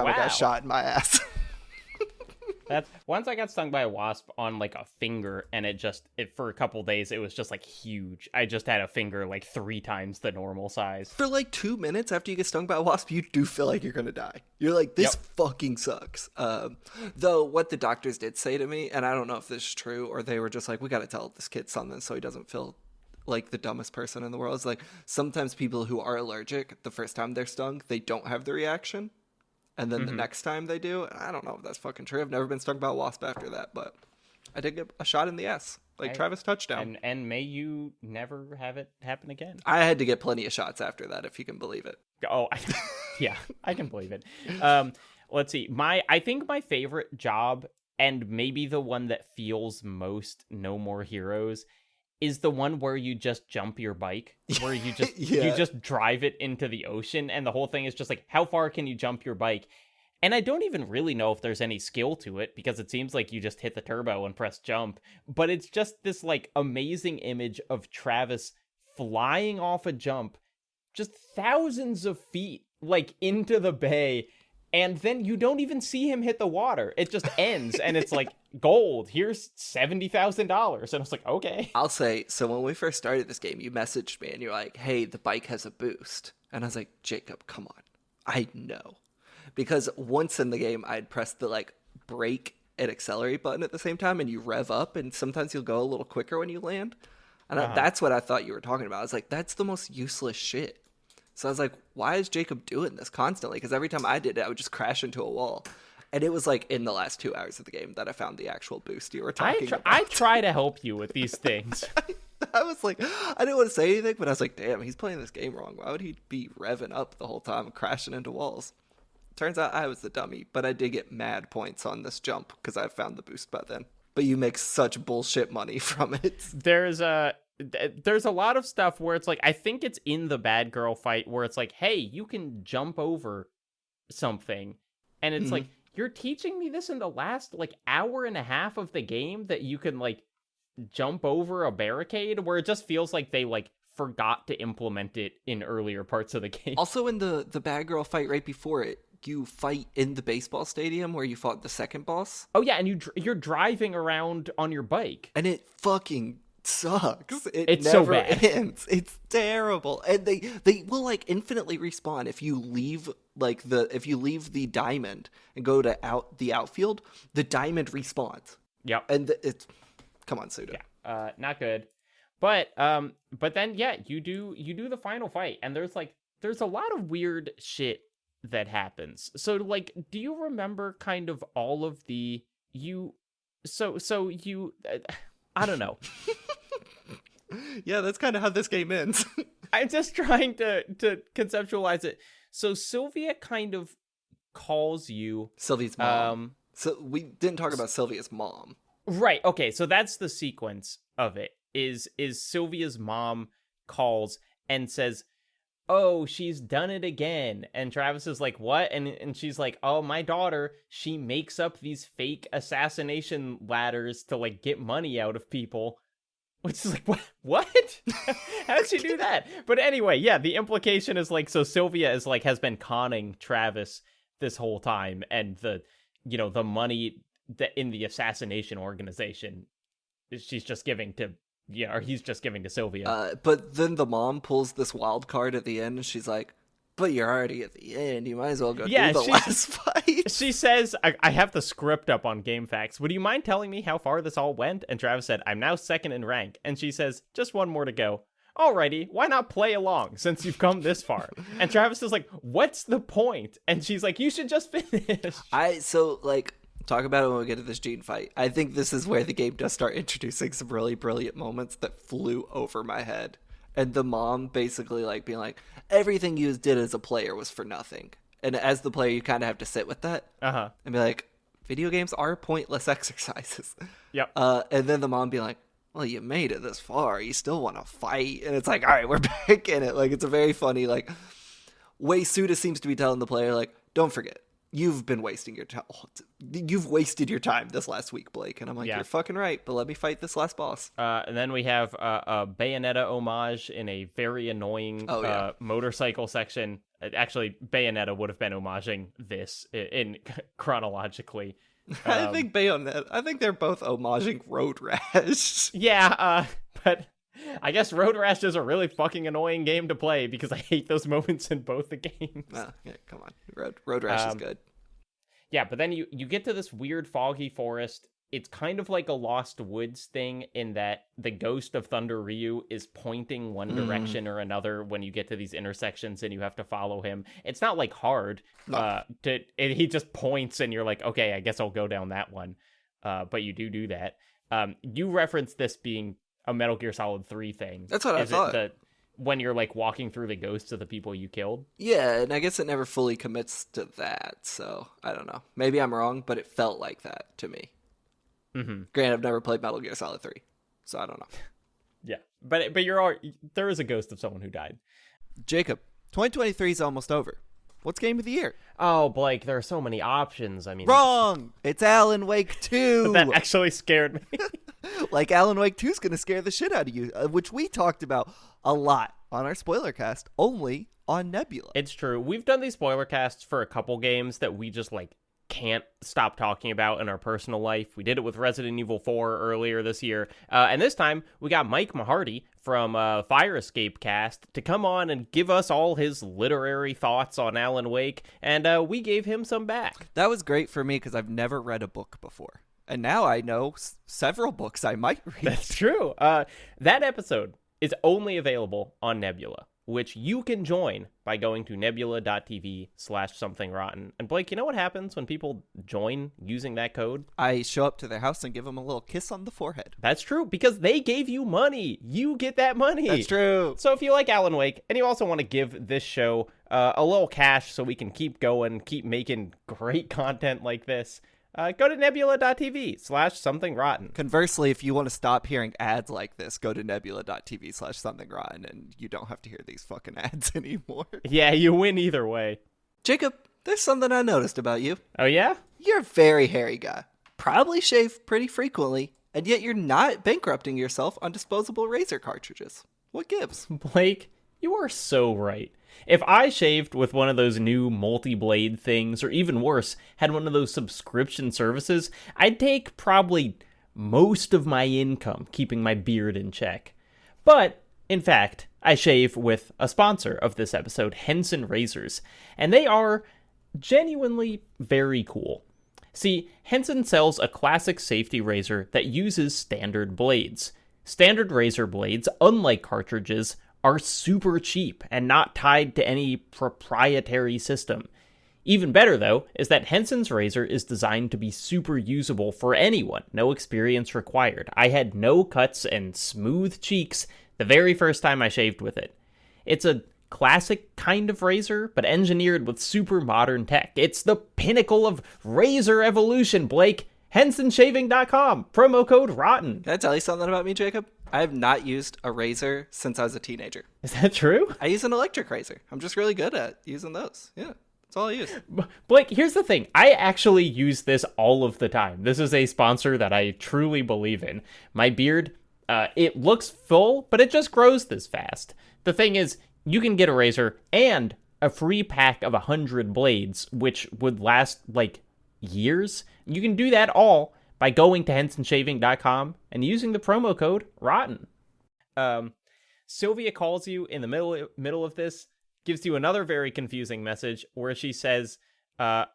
I got shot in my ass. Once I got stung by a wasp on like a finger, and it for a couple days it was just like huge. I just had a finger like 3 times the normal size. For like 2 minutes after you get stung by a wasp, you do feel like you're gonna die. You're like, this fucking sucks. Though what the doctors did say to me, and I don't know if this is true, or they were just like, we gotta tell this kid something so he doesn't feel like the dumbest person in the world. It's like sometimes people who are allergic, the first time they're stung, they don't have the reaction. And then the next time they do, I don't know if that's fucking true. I've never been stung by a wasp after that, but I did get a shot in the ass. Like Travis touchdown. And may you never have it happen again. I had to get plenty of shots after that, if you can believe it. Oh, yeah, I can believe it. Let's see. I think my favorite job, and maybe the one that feels most No More Heroes, is the one where you just jump your bike, where you just you just drive it into the ocean, and the whole thing is just like, how far can you jump your bike? And I don't even really know if there's any skill to it, because it seems like you just hit the turbo and press jump, but it's just this like amazing image of Travis flying off a jump just thousands of feet like into the bay, and then you don't even see him hit the water. It just ends, and it's like, gold, here's $70,000. And I was like, okay. I'll say, so when we first started this game, you messaged me, and you're like, hey, the bike has a boost. And I was like, Jacob, come on. I know. Because once in the game, I'd pressed the, like, brake and accelerate button at the same time, and you rev up, and sometimes you'll go a little quicker when you land. And that's what I thought you were talking about. I was like, that's the most useless shit. So I was like, why is Jacob doing this constantly? Because every time I did it, I would just crash into a wall. And it was like in the last 2 hours of the game that I found the actual boost you were talking about. I try to help you with these things. I was like, I didn't want to say anything, but I was like, damn, he's playing this game wrong. Why would he be revving up the whole time and crashing into walls? Turns out I was the dummy, but I did get mad points on this jump because I found the boost by then. But you make such bullshit money from it. There's a lot of stuff where it's like, I think it's in the bad girl fight where it's like, hey, you can jump over something. And it's like, you're teaching me this in the last like hour and a half of the game, that you can like jump over a barricade, where it just feels like they like forgot to implement it in earlier parts of the game. Also in the bad girl fight right before it, you fight in the baseball stadium where you fought the second boss. Oh yeah, and you're driving around on your bike. And it fucking sucks. It's never so bad. ends. It's terrible. And they will like infinitely respawn if you leave the diamond and go to the outfield, the diamond respawns. Yep. And it's, come on, Suda. Yeah. Not good. But then yeah, you do the final fight, and there's a lot of weird shit that happens. So like, do you remember kind of all of the I don't know. Yeah, that's kind of how this game ends. I'm just trying to conceptualize it. So Sylvia kind of calls you Sylvia's mom. So we didn't talk about Sylvia's mom. Right. Okay. So that's the sequence of it. Is Sylvia's mom calls and says, "Oh, she's done it again." And Travis is like, "What?" And she's like, "Oh, my daughter, she makes up these fake assassination ladders to like get money out of people." Which is like, what? How did she do that? But anyway, yeah, the implication is like, so Sylvia is like, has been conning Travis this whole time, and the money that in the assassination organization she's just giving to, or he's just giving to Sylvia. But then the mom pulls this wild card at the end, and she's like, but you're already at the end. You might as well go do the last fight. She says, I have the script up on GameFAQs. Would you mind telling me how far this all went? And Travis said, I'm now second in rank. And she says, just one more to go. Alrighty, why not play along since you've come this far? And Travis is like, what's the point? And she's like, you should just finish. Talk about it when we get to this Gene fight. I think this is where the game does start introducing some really brilliant moments that flew over my head. And the mom basically like being like, everything you did as a player was for nothing. And as the player, you kind of have to sit with that. And be like, video games are pointless exercises. Yep. And then the mom being like, well, you made it this far. You still want to fight. And it's like, all right, we're back in it. Like, it's a very funny, like, way Suda seems to be telling the player, like, don't forget. You've been wasting your time. You've wasted your time this last week, Blake. And I'm like, You're fucking right, but let me fight this last boss. And then we have a Bayonetta homage in a very annoying motorcycle section. Actually, Bayonetta would have been homaging this in chronologically. I think they're both homaging Road Rash. Yeah, but I guess Road Rash is a really fucking annoying game to play because I hate those moments in both the games. Yeah, come on. Road Rash is good. Yeah, but then you get to this weird foggy forest. It's kind of like a Lost Woods thing in that the ghost of Thunder Ryu is pointing one direction or another when you get to these intersections and you have to follow him. It's not like hard. He just points and you're like, okay, I guess I'll go down that one. But you do that. You referenced this being a Metal Gear Solid 3 thing. That's what I thought. When you're like walking through the ghosts of the people you killed? Yeah, and I guess it never fully commits to that. So I don't know. Maybe I'm wrong, but it felt like that to me. Granted, I've never played Metal Gear Solid 3, so I don't know. Yeah, but there is a ghost of someone who died. Jacob, 2023 is almost over. What's game of the year? Oh, Blake, there are so many options. I mean, wrong. It's Alan Wake 2. That actually scared me. Like Alan Wake 2 is going to scare the shit out of you, which we talked about a lot on our spoiler cast, only on Nebula. It's true. We've done these spoiler casts for a couple games that we just like can't stop talking about in our personal life. We did it with Resident Evil 4 earlier this year. And this time, we got Mike Mahardy from Fire Escape Cast to come on and give us all his literary thoughts on Alan Wake, and we gave him some back. That was great for me because I've never read a book before. And now I know several books I might read. That's true. That episode is only available on Nebula, which you can join by going to nebula.tv/somethingrotten. And Blake, you know what happens when people join using that code? I show up to their house and give them a little kiss on the forehead. That's true, because they gave you money. You get that money. That's true. So if you like Alan Wake, and you also want to give this show a little cash so we can keep going, keep making great content like this, go to nebula.tv/somethingrotten. Conversely, if you want to stop hearing ads like this, go to nebula.tv/somethingrotten, and you don't have to hear these fucking ads anymore. Yeah, you win either way. Jacob, there's something I noticed about you. Oh, yeah? You're a very hairy guy. Probably shave pretty frequently, and yet you're not bankrupting yourself on disposable razor cartridges. What gives? Blake, you are so right. If I shaved with one of those new multi-blade things, or even worse, had one of those subscription services, I'd take probably most of my income keeping my beard in check. But, in fact, I shave with a sponsor of this episode, Henson Razors, and they are genuinely very cool. See, Henson sells a classic safety razor that uses standard blades. Standard razor blades, unlike cartridges, are super cheap and not tied to any proprietary system. Even better, though, is that Henson's razor is designed to be super usable for anyone, no experience required. I had no cuts and smooth cheeks the very first time I shaved with it. It's a classic kind of razor, but engineered with super modern tech. It's the pinnacle of razor evolution, Blake. HensonShaving.com, promo code ROTTEN. Can I tell you something about me, Jacob? I have not used a razor since I was a teenager. Is that true? I use an electric razor. I'm just really good at using those. Yeah, that's all I use. Blake, here's the thing. I actually use this all of the time. This is a sponsor that I truly believe in. My beard, it looks full, but it just grows this fast. The thing is, you can get a razor and a free pack of 100 blades, which would last, like, years. You can do that all by going to hensonshaving.com and using the promo code ROTTEN. Sylvia calls you in the middle of this, gives you another very confusing message where she says, I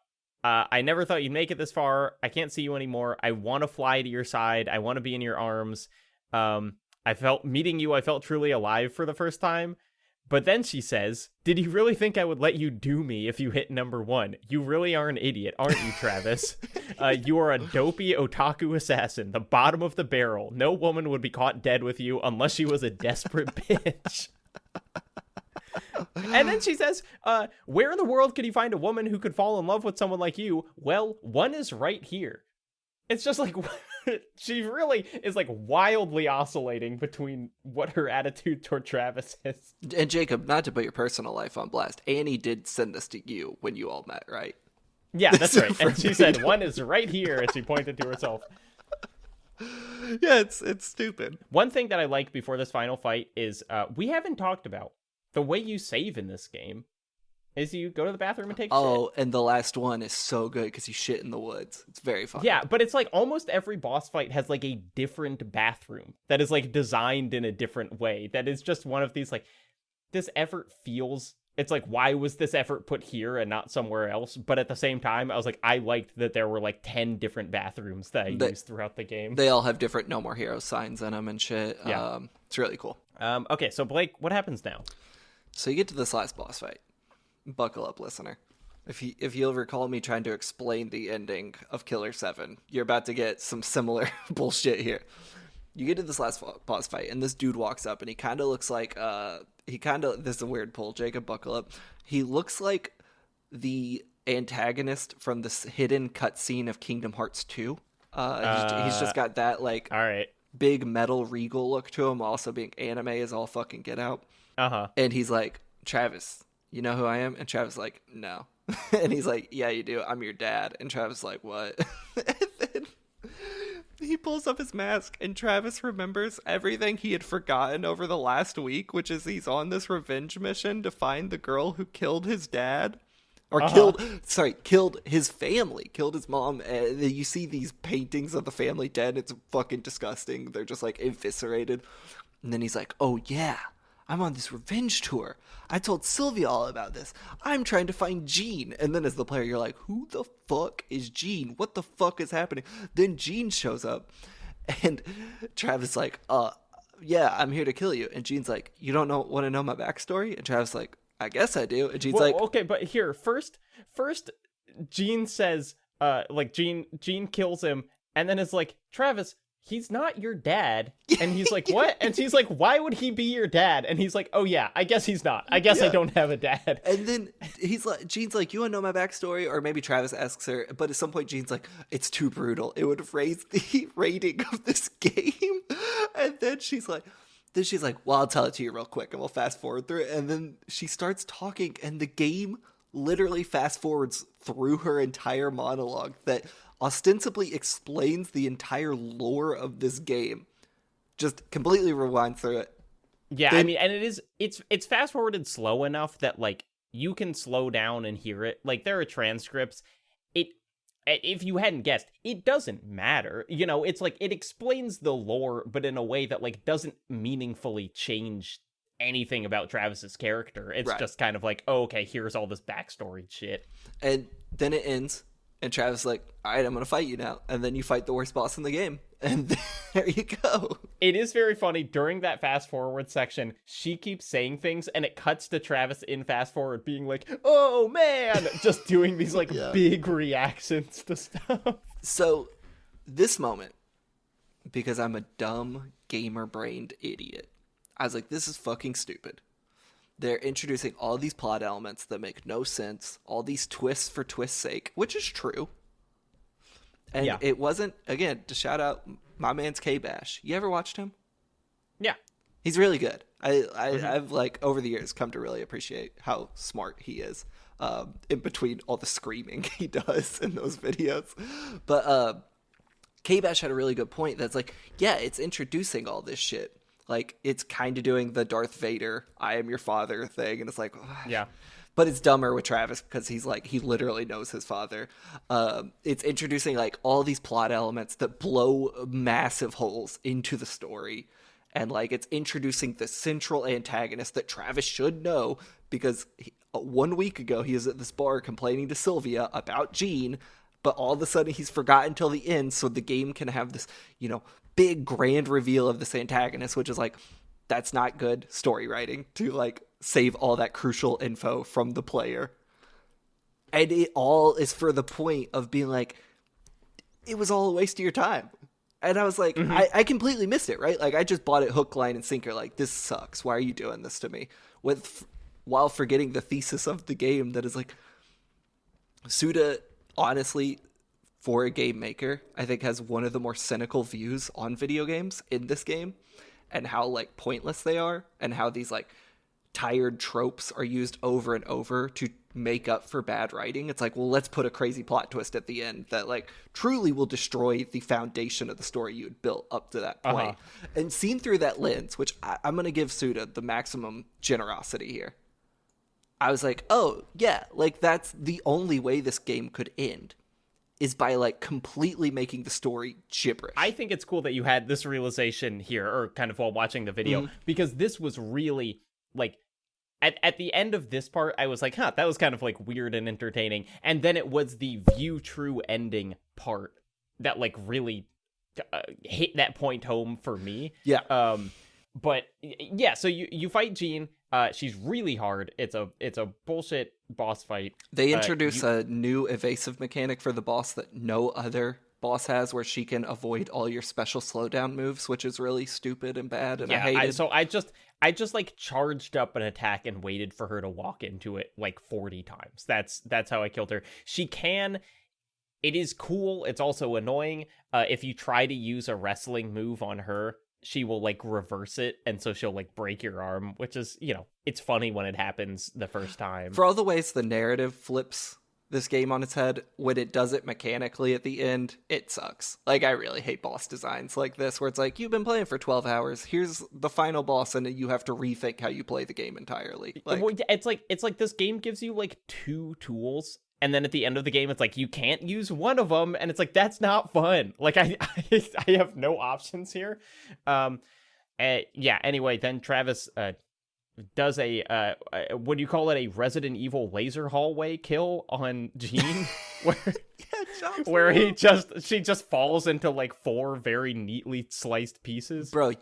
never thought you'd make it this far. I can't see you anymore. I want to fly to your side. I want to be in your arms. Meeting you, I felt truly alive for the first time. But then she says, did you really think I would let you do me if you hit number 1? You really are an idiot, aren't you, Travis? You are a dopey otaku assassin, the bottom of the barrel. No woman would be caught dead with you unless she was a desperate bitch. And then she says, where in the world could you find a woman who could fall in love with someone like you? Well, one is right here. It's just like, she really is like wildly oscillating between what her attitude toward Travis is. And Jacob, not to put your personal life on blast, Annie did send this to you when you all met, right? Yeah, that's right. And she said, one is right here, and she pointed to herself. Yeah, it's stupid. One thing that I like before this final fight is we haven't talked about the way you save in this game. Is you go to the bathroom and take shit. Oh, and the last one is so good because you shit in the woods. It's very fun. Yeah, but it's like almost every boss fight has like a different bathroom that is like designed in a different way. That is just one of these like, this effort feels, it's like, why was this effort put here and not somewhere else? But at the same time, I was like, I liked that there were like 10 different bathrooms that I used throughout the game. They all have different No More Heroes signs in them and shit. Yeah. It's really cool. Okay, so Blake, what happens now? So you get to this last boss fight. Buckle up, listener. If you'll recall me trying to explain the ending of Killer 7, you're about to get some similar bullshit here. You get to this last boss fight, and this dude walks up, and he kind of looks like, this is a weird pull, Jacob, buckle up. He looks like the antagonist from this hidden cutscene of Kingdom Hearts 2. He's just got that, like, all right, big metal regal look to him, also being anime as all fucking get out. Uh-huh. And he's like, Travis, you know who I am? And Travis is like, no. And he's like, yeah, you do. I'm your dad. And Travis is like, what? And then he pulls up his mask, and Travis remembers everything he had forgotten over the last week, which is he's on this revenge mission to find the girl who killed his dad. Or killed his family, killed his mom. And you see these paintings of the family dead. It's fucking disgusting. They're just like eviscerated. And then he's like, oh yeah, I'm on this revenge tour. I told Sylvia all about this. I'm trying to find Jean. And then as the player, you're like, who the fuck is Jean? What the fuck is happening? Then Jean shows up, and Travis is like, yeah, I'm here to kill you. And Jean's like, you don't want to know my backstory? And Travis is like, I guess I do. And Jean's like, okay, but here, first, Jean says, Jean kills him, and then it's like, Travis, he's not your dad. And he's like, what? And she's like, why would he be your dad? And he's like, oh yeah, I guess he's not. I guess I don't have a dad. And then Jean's like, you want to know my backstory? Or maybe Travis asks her, but at some point Jean's like, it's too brutal. It would raise the rating of this game. And then she's like, well, I'll tell it to you real quick, and we'll fast forward through it. And then she starts talking, and the game literally fast forwards through her entire monologue that ostensibly explains the entire lore of this game. Just completely rewind through it. Yeah, I mean, and it's fast forwarded slow enough that like you can slow down and hear it. Like there are transcripts. If you hadn't guessed, it doesn't matter. You know, it's like it explains the lore, but in a way that like doesn't meaningfully change anything about Travis's character. It's just kind of like, oh, okay, here's all this backstory shit. And then it ends. And Travis is like, all right, I'm going to fight you now. And then you fight the worst boss in the game. And there you go. It is very funny. During that fast forward section, she keeps saying things, and it cuts to Travis in fast forward being like, oh, man, just doing these like big reactions to stuff. So this moment, because I'm a dumb gamer-brained idiot, I was like, this is fucking stupid. They're introducing all these plot elements that make no sense, all these twists for twist's sake, which is true. And it wasn't, again, to shout out my man's K-Bash. You ever watched him? Yeah. He's really good. I've, like, over the years come to really appreciate how smart he is in between all the screaming he does in those videos. But K-Bash had a really good point that's like, yeah, it's introducing all this shit. Like, it's kind of doing the Darth Vader, I am your father thing. And it's like, yeah. but it's dumber with Travis because he's like, he literally knows his father. It's introducing like all these plot elements that blow massive holes into the story. And like, it's introducing the central antagonist that Travis should know because 1 week ago he was at this bar complaining to Sylvia about Gene, but all of a sudden he's forgotten till the end. So the game can have this, big grand reveal of this antagonist, which is like, that's not good story writing to like save all that crucial info from the player. And it all is for the point of being like, it was all a waste of your time. And I was like, I completely missed it, right? Like, I just bought it hook, line, and sinker. Like, this sucks. Why are you doing this to me? While forgetting the thesis of the game that is like, Suda, honestly, for a game maker, I think has one of the more cynical views on video games in this game. And how like pointless they are, and how these like tired tropes are used over and over to make up for bad writing. It's like, well, let's put a crazy plot twist at the end that like truly will destroy the foundation of the story you had built up to that point. And seen through that lens, which I'm going to give Suda the maximum generosity here. I was like, oh yeah, like that's the only way this game could end, is by like completely making the story gibberish. I think it's cool that you had this realization here, or kind of while watching the video, because this was really like, at the end of this part, I was like, that was kind of like weird and entertaining. And then it was the view true ending part that like really hit that point home for me. Yeah. But yeah, so you fight Jean. She's really hard. It's a bullshit boss fight. They introduce a new evasive mechanic for the boss that no other boss has, where she can avoid all your special slowdown moves, which is really stupid and bad, and I hate it. So I just like charged up an attack and waited for her to walk into it like 40 times. That's how I killed her. It is cool. It's also annoying. If you try to use a wrestling move on her, she will like reverse it, and so she'll like break your arm, which is, it's funny when it happens the first time. For all the ways the narrative flips this game on its head, when it does it mechanically at the end, it sucks. Like, I really hate boss designs like this, where it's like, you've been playing for 12 hours, here's the final boss, and you have to rethink how you play the game entirely. Like, it's like this game gives you like 2 tools, and then at the end of the game, it's like, you can't use one of them. And it's like, that's not fun. Like, I have no options here. Anyway, then Travis does a, what do you call it? A Resident Evil laser hallway kill on Jean, where she just falls into like 4 very neatly sliced pieces. Bro,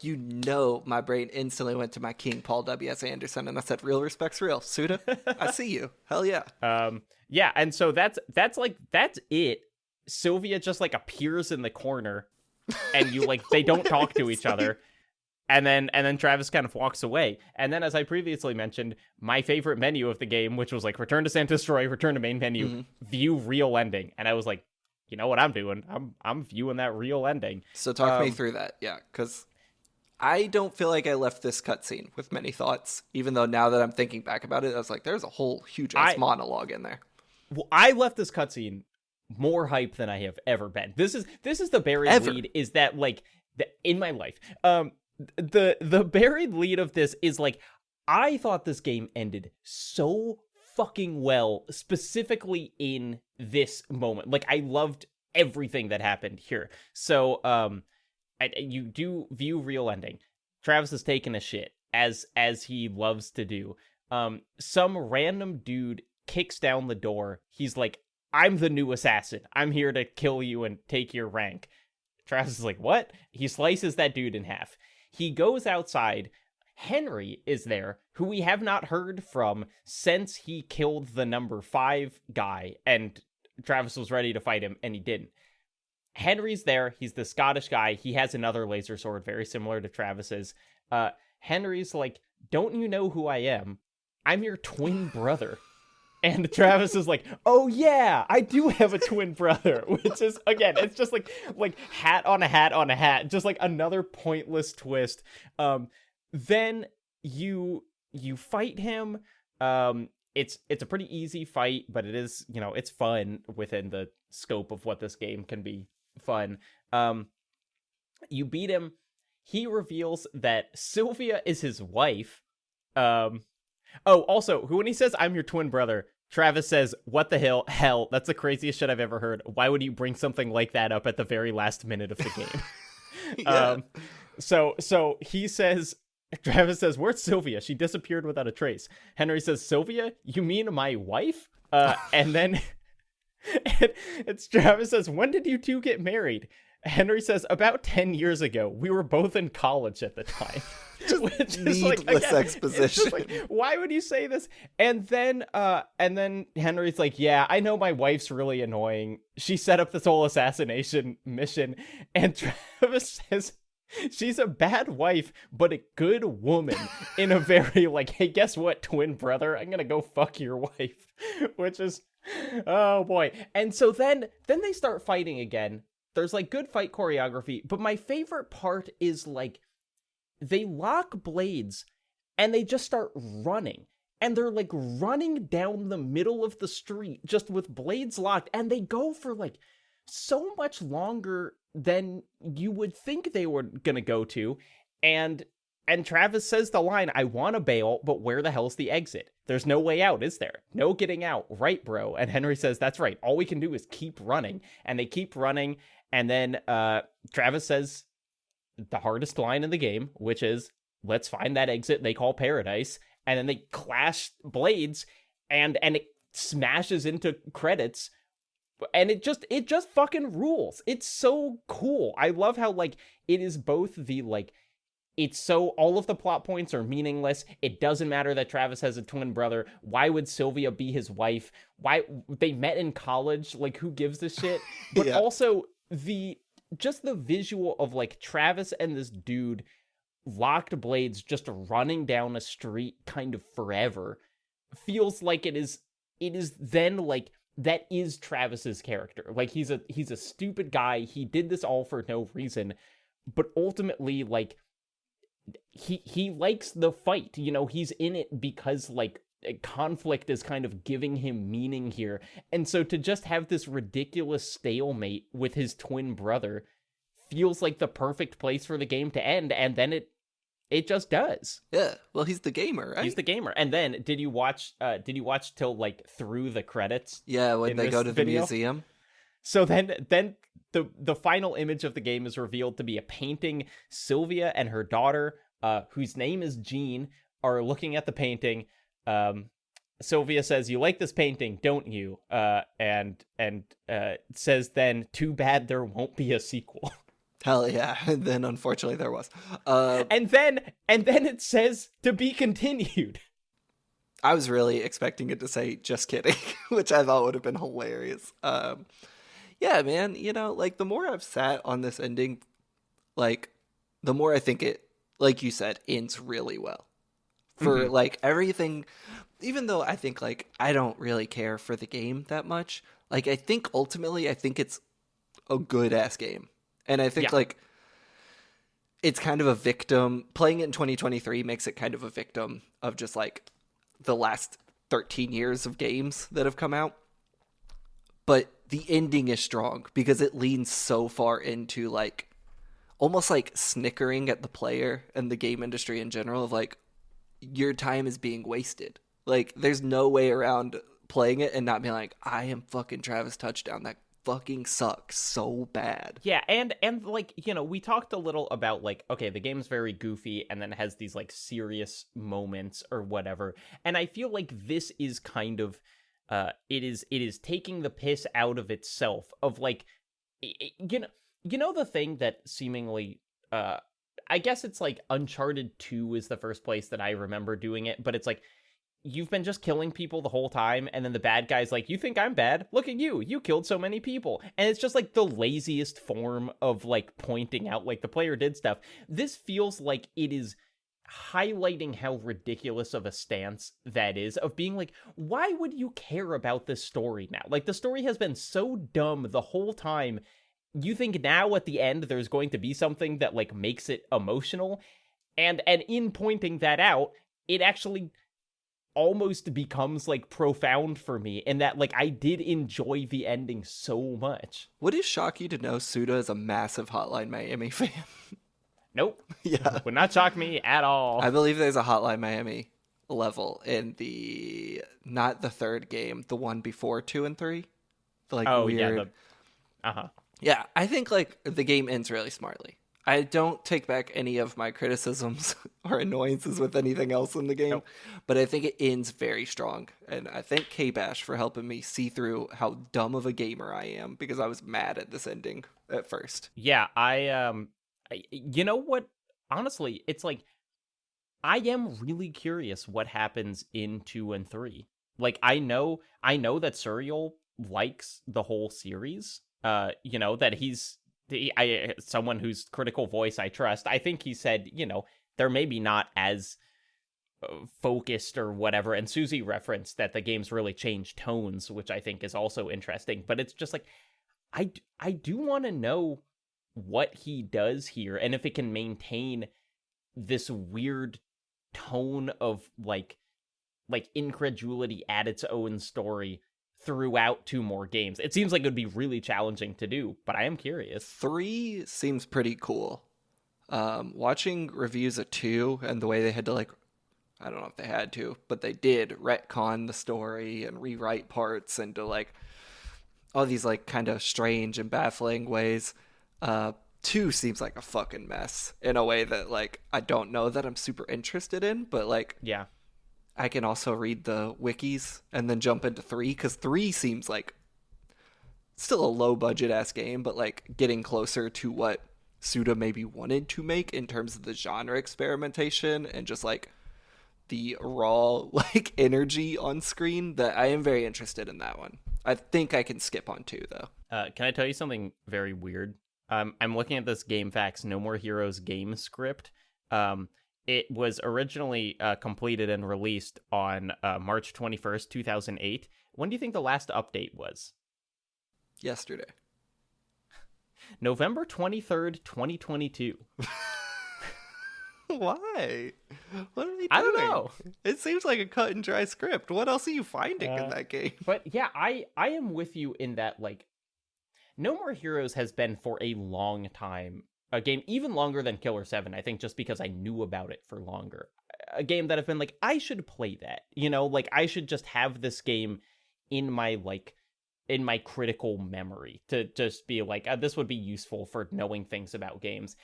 my brain instantly went to my king, Paul W.S. Anderson, and I said, real respect's real. Suda, I see you. Hell yeah. Yeah, and so that's it. Sylvia just like appears in the corner, and you like, they don't talk to each other. And then Travis kind of walks away. And then, as I previously mentioned, my favorite menu of the game, which was like return to Santa's Destroy, return to main menu, view real ending. And I was like, you know what I'm doing? I'm viewing that real ending. So talk me through that. Yeah, because I don't feel like I left this cutscene with many thoughts, even though now that I'm thinking back about it, I was like, there's a whole huge ass monologue in there. Well, I left this cutscene more hype than I have ever been. This is the buried lead, is that like in my life. The buried lead of this is like, I thought this game ended so fucking well, specifically in this moment. Like, I loved everything that happened here. So you do view real ending. Travis is taking a shit, as he loves to do. Some random dude kicks down the door. He's like, I'm the new assassin. I'm here to kill you and take your rank. Travis is like, what? He slices that dude in half. He goes outside. Henry is there, who we have not heard from since he killed the number 5 guy, and Travis was ready to fight him, and he didn't. Henry's there. He's the Scottish guy. He has another laser sword, very similar to Travis's. Henry's like, don't you know who I am? I'm your twin brother. And Travis is like, oh yeah, I do have a twin brother, which is, again, it's just like hat on a hat on a hat, just like another pointless twist. Then you fight him. It's a pretty easy fight, but it is, it's fun within the scope of what this game can be fun. You beat him. He reveals that Sylvia is his wife. Oh, also, when he says, I'm your twin brother, Travis says, what the hell, that's the craziest shit I've ever heard. Why would you bring something like that up at the very last minute of the game? Yeah. So he says, Travis says, where's Sylvia? She disappeared without a trace. Henry says, Sylvia? You mean my wife? And then it's Travis says, when did you two get married? Henry says, about 10 years ago. We were both in college at the time. Just needless exposition. Like, why would you say this? And then Henry's like, yeah, I know my wife's really annoying. She set up this whole assassination mission. And Travis says, she's a bad wife, but a good woman in a very like, hey, guess what, twin brother? I'm going to go fuck your wife, which is, oh boy. And so then they start fighting again. There's like good fight choreography, but my favorite part is like, they lock blades and they just start running. And they're like running down the middle of the street just with blades locked. And they go for like so much longer than you would think they were going to go to. And Travis says the line, I want to bail, but where the hell's the exit? There's no way out, is there? No getting out. Right, bro. And Henry says, that's right. All we can do is keep running. And they keep running. And then Travis says the hardest line in the game, which is, let's find that exit they call paradise. And then they clash blades and it smashes into credits. And it just fucking rules. It's so cool. I love how like it is both the like, it's so all of the plot points are meaningless. It doesn't matter that Travis has a twin brother. Why would Sylvia be his wife? Why they met in college? Like, who gives a shit? But also the visual of like Travis and this dude locked blades just running down a street kind of forever feels like it is then like that is Travis's character. Like he's a stupid guy. He did this all for no reason, but ultimately like he likes the fight. You know, he's in it because like conflict is kind of giving him meaning here. And so to just have this ridiculous stalemate with his twin brother feels like the perfect place for the game to end, and then it just does. Yeah, well, he's the gamer, right? He's the gamer. And then did you watch till like through the credits? Yeah, when they go to the museum. So then the final image of the game is revealed to be a painting. Sylvia and her daughter, whose name is Jean, are looking at the painting. Sylvia says, "You like this painting, don't you?" And says then, "Too bad there won't be a sequel." Hell yeah! And then unfortunately there was. And then it says to be continued. I was really expecting it to say "just kidding," which I thought would have been hilarious. Yeah, man. You know, like the more I've sat on this ending, like the more I think it, like you said, ends really well. For like everything, even though I think like I don't really care for the game that much, like I think ultimately it's a good ass game. And I think like it's kind of a victim. Playing it in 2023 makes it kind of a victim of just like the last 13 years of games that have come out. But the ending is strong because it leans so far into like almost like snickering at the player and the game industry in general of like, your time is being wasted. Like there's no way around playing it and not being like, I am fucking Travis Touchdown. That fucking sucks so bad. Yeah, and like, you know, we talked a little about like, okay, the game's very goofy and then it has these like serious moments or whatever. And I feel like this is kind of it is taking the piss out of itself of like, you know the thing that seemingly I guess it's like Uncharted 2 is the first place that I remember doing it, but it's like you've been just killing people the whole time, and then the bad guy's like, you think I'm bad? Look at you killed so many people. And it's just like the laziest form of like pointing out like the player did stuff. This feels like it is highlighting how ridiculous of a stance that is, of being like, why would you care about this story now? Like the story has been so dumb the whole time. You think now at the end there's going to be something that like makes it emotional, and in pointing that out, it actually almost becomes like profound for me in that like I did enjoy the ending so much. Would it shock you to know Suda is a massive Hotline Miami fan? Nope. Yeah. Would not shock me at all. I believe there's a Hotline Miami level in not the third game, the one before 2 and 3. The like weird. Yeah. Yeah, I think like the game ends really smartly. I don't take back any of my criticisms or annoyances with anything else in the game, but I think it ends very strong. And I thank K-Bash for helping me see through how dumb of a gamer I am, because I was mad at this ending at first. Yeah, you know what? Honestly, it's like, I am really curious what happens in 2 and 3. Like, I know that Suriel likes the whole series. That he's someone whose critical voice I trust. I think he said, they're maybe not as focused or whatever. And Susie referenced that the game's really changed tones, which I think is also interesting. But it's just like, I do want to know what he does here, and if it can maintain this weird tone of like incredulity at its own story throughout 2 more games. It seems like it would be really challenging to do, but I am curious. 3 seems pretty cool. Watching reviews of 2 and the way they had to I don't know if they had to, but they did retcon the story and rewrite parts into all these kind of strange and baffling ways. 2 seems like a fucking mess in a way that I don't know that I'm super interested in, but yeah. I can also read the wikis and then jump into 3, because 3 seems like still a low budget ass game, but getting closer to what Suda maybe wanted to make in terms of the genre experimentation and just the raw energy on screen. That I am very interested in that one. I think I can skip on 2 though. Can I tell you something very weird? I'm looking at this GameFAQs No More Heroes game script. It was originally completed and released on March 21st, 2008. When do you think the last update was? Yesterday. November 23rd, 2022. Why? What are they doing? I don't know. It seems like a cut and dry script. What else are you finding in that game? But yeah, I am with you in that, No More Heroes has been for a long time a game, even longer than Killer 7, I think, just because I knew about it for longer. A game that I've been I should play that. I should just have this game in my, in my critical memory to just be this would be useful for knowing things about games.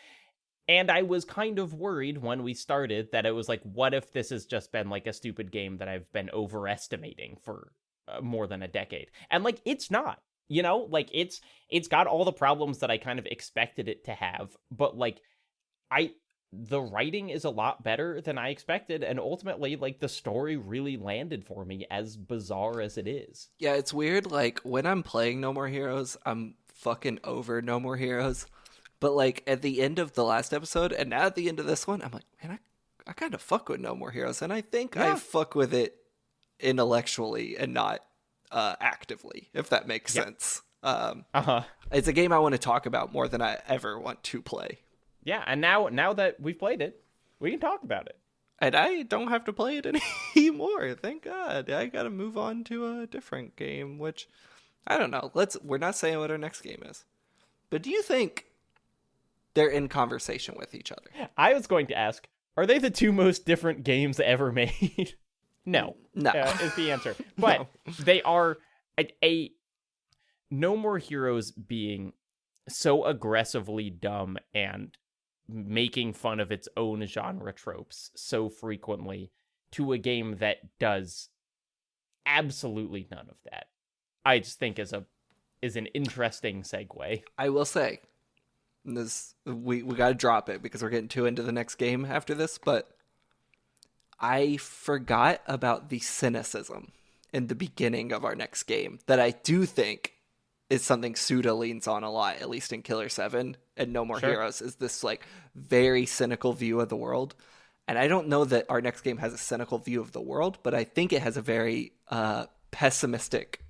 And I was kind of worried when we started that it was what if this has just been a stupid game that I've been overestimating for more than a decade? And it's not. It's got all the problems that I kind of expected it to have, but the writing is a lot better than I expected, and ultimately the story really landed for me, as bizarre as it is. Yeah, it's weird. When I'm playing No More Heroes, I'm fucking over No More Heroes, but at the end of the last episode and now at the end of this one, I'm man, I kind of fuck with No More Heroes, and I think I fuck with it intellectually and not actively, if that makes sense. It's a game I want to talk about more than I ever want to play. Yeah, and now that we've played it, we can talk about it. And I don't have to play it anymore. Thank God. I gotta move on to a different game, which I don't know. We're not saying what our next game is, but do you think they're in conversation with each other? I was going to ask, are they the 2 most different games ever made? No. Is the answer. But no. They are a No More Heroes being so aggressively dumb and making fun of its own genre tropes so frequently, to a game that does absolutely none of that, I just think is an interesting segue. I will say, this we got to drop it because we're getting too into the next game after this, but I forgot about the cynicism in the beginning of our next game that I do think is something Suda leans on a lot, at least in Killer 7 and No More Heroes, is this very cynical view of the world. And I don't know that our next game has a cynical view of the world, but I think it has a very pessimistic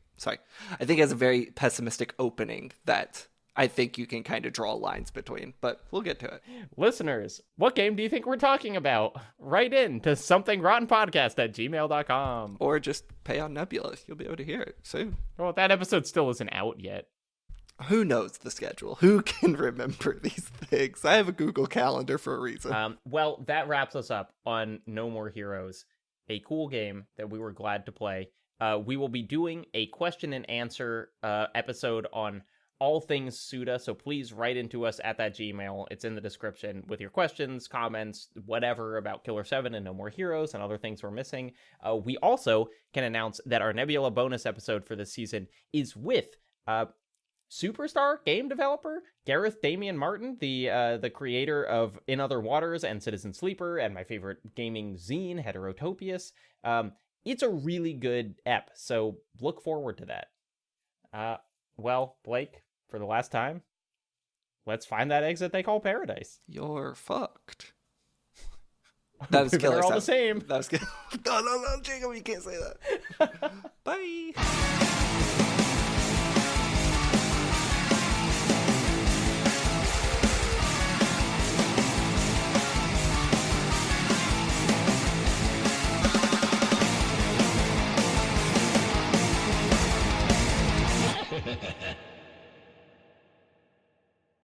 opening that I think you can kind of draw lines between, but we'll get to it. Listeners, what game do you think we're talking about? Write in to somethingrottenpodcast@gmail.com. Or just pay on Nebula. You'll be able to hear it soon. Well, that episode still isn't out yet. Who knows the schedule? Who can remember these things? I have a Google Calendar for a reason. Well, that wraps us up on No More Heroes. a cool game that we were glad to play. We will be doing a question and answer episode on all things Suda, so please write into us at that Gmail. It's in the description with your questions, comments, whatever about Killer 7 and No More Heroes and other things we're missing. We also can announce that our Nebula bonus episode for this season is with superstar game developer Gareth Damian Martin, the creator of In Other Waters and Citizen Sleeper and my favorite gaming zine, Heterotopius. It's a really good ep, so look forward to that. Well, Blake, for the last time, let's find that exit they call paradise. You're fucked. That was killer. They're all the same. That was good. No, Jacob, you can't say that. Bye. Ha ha ha.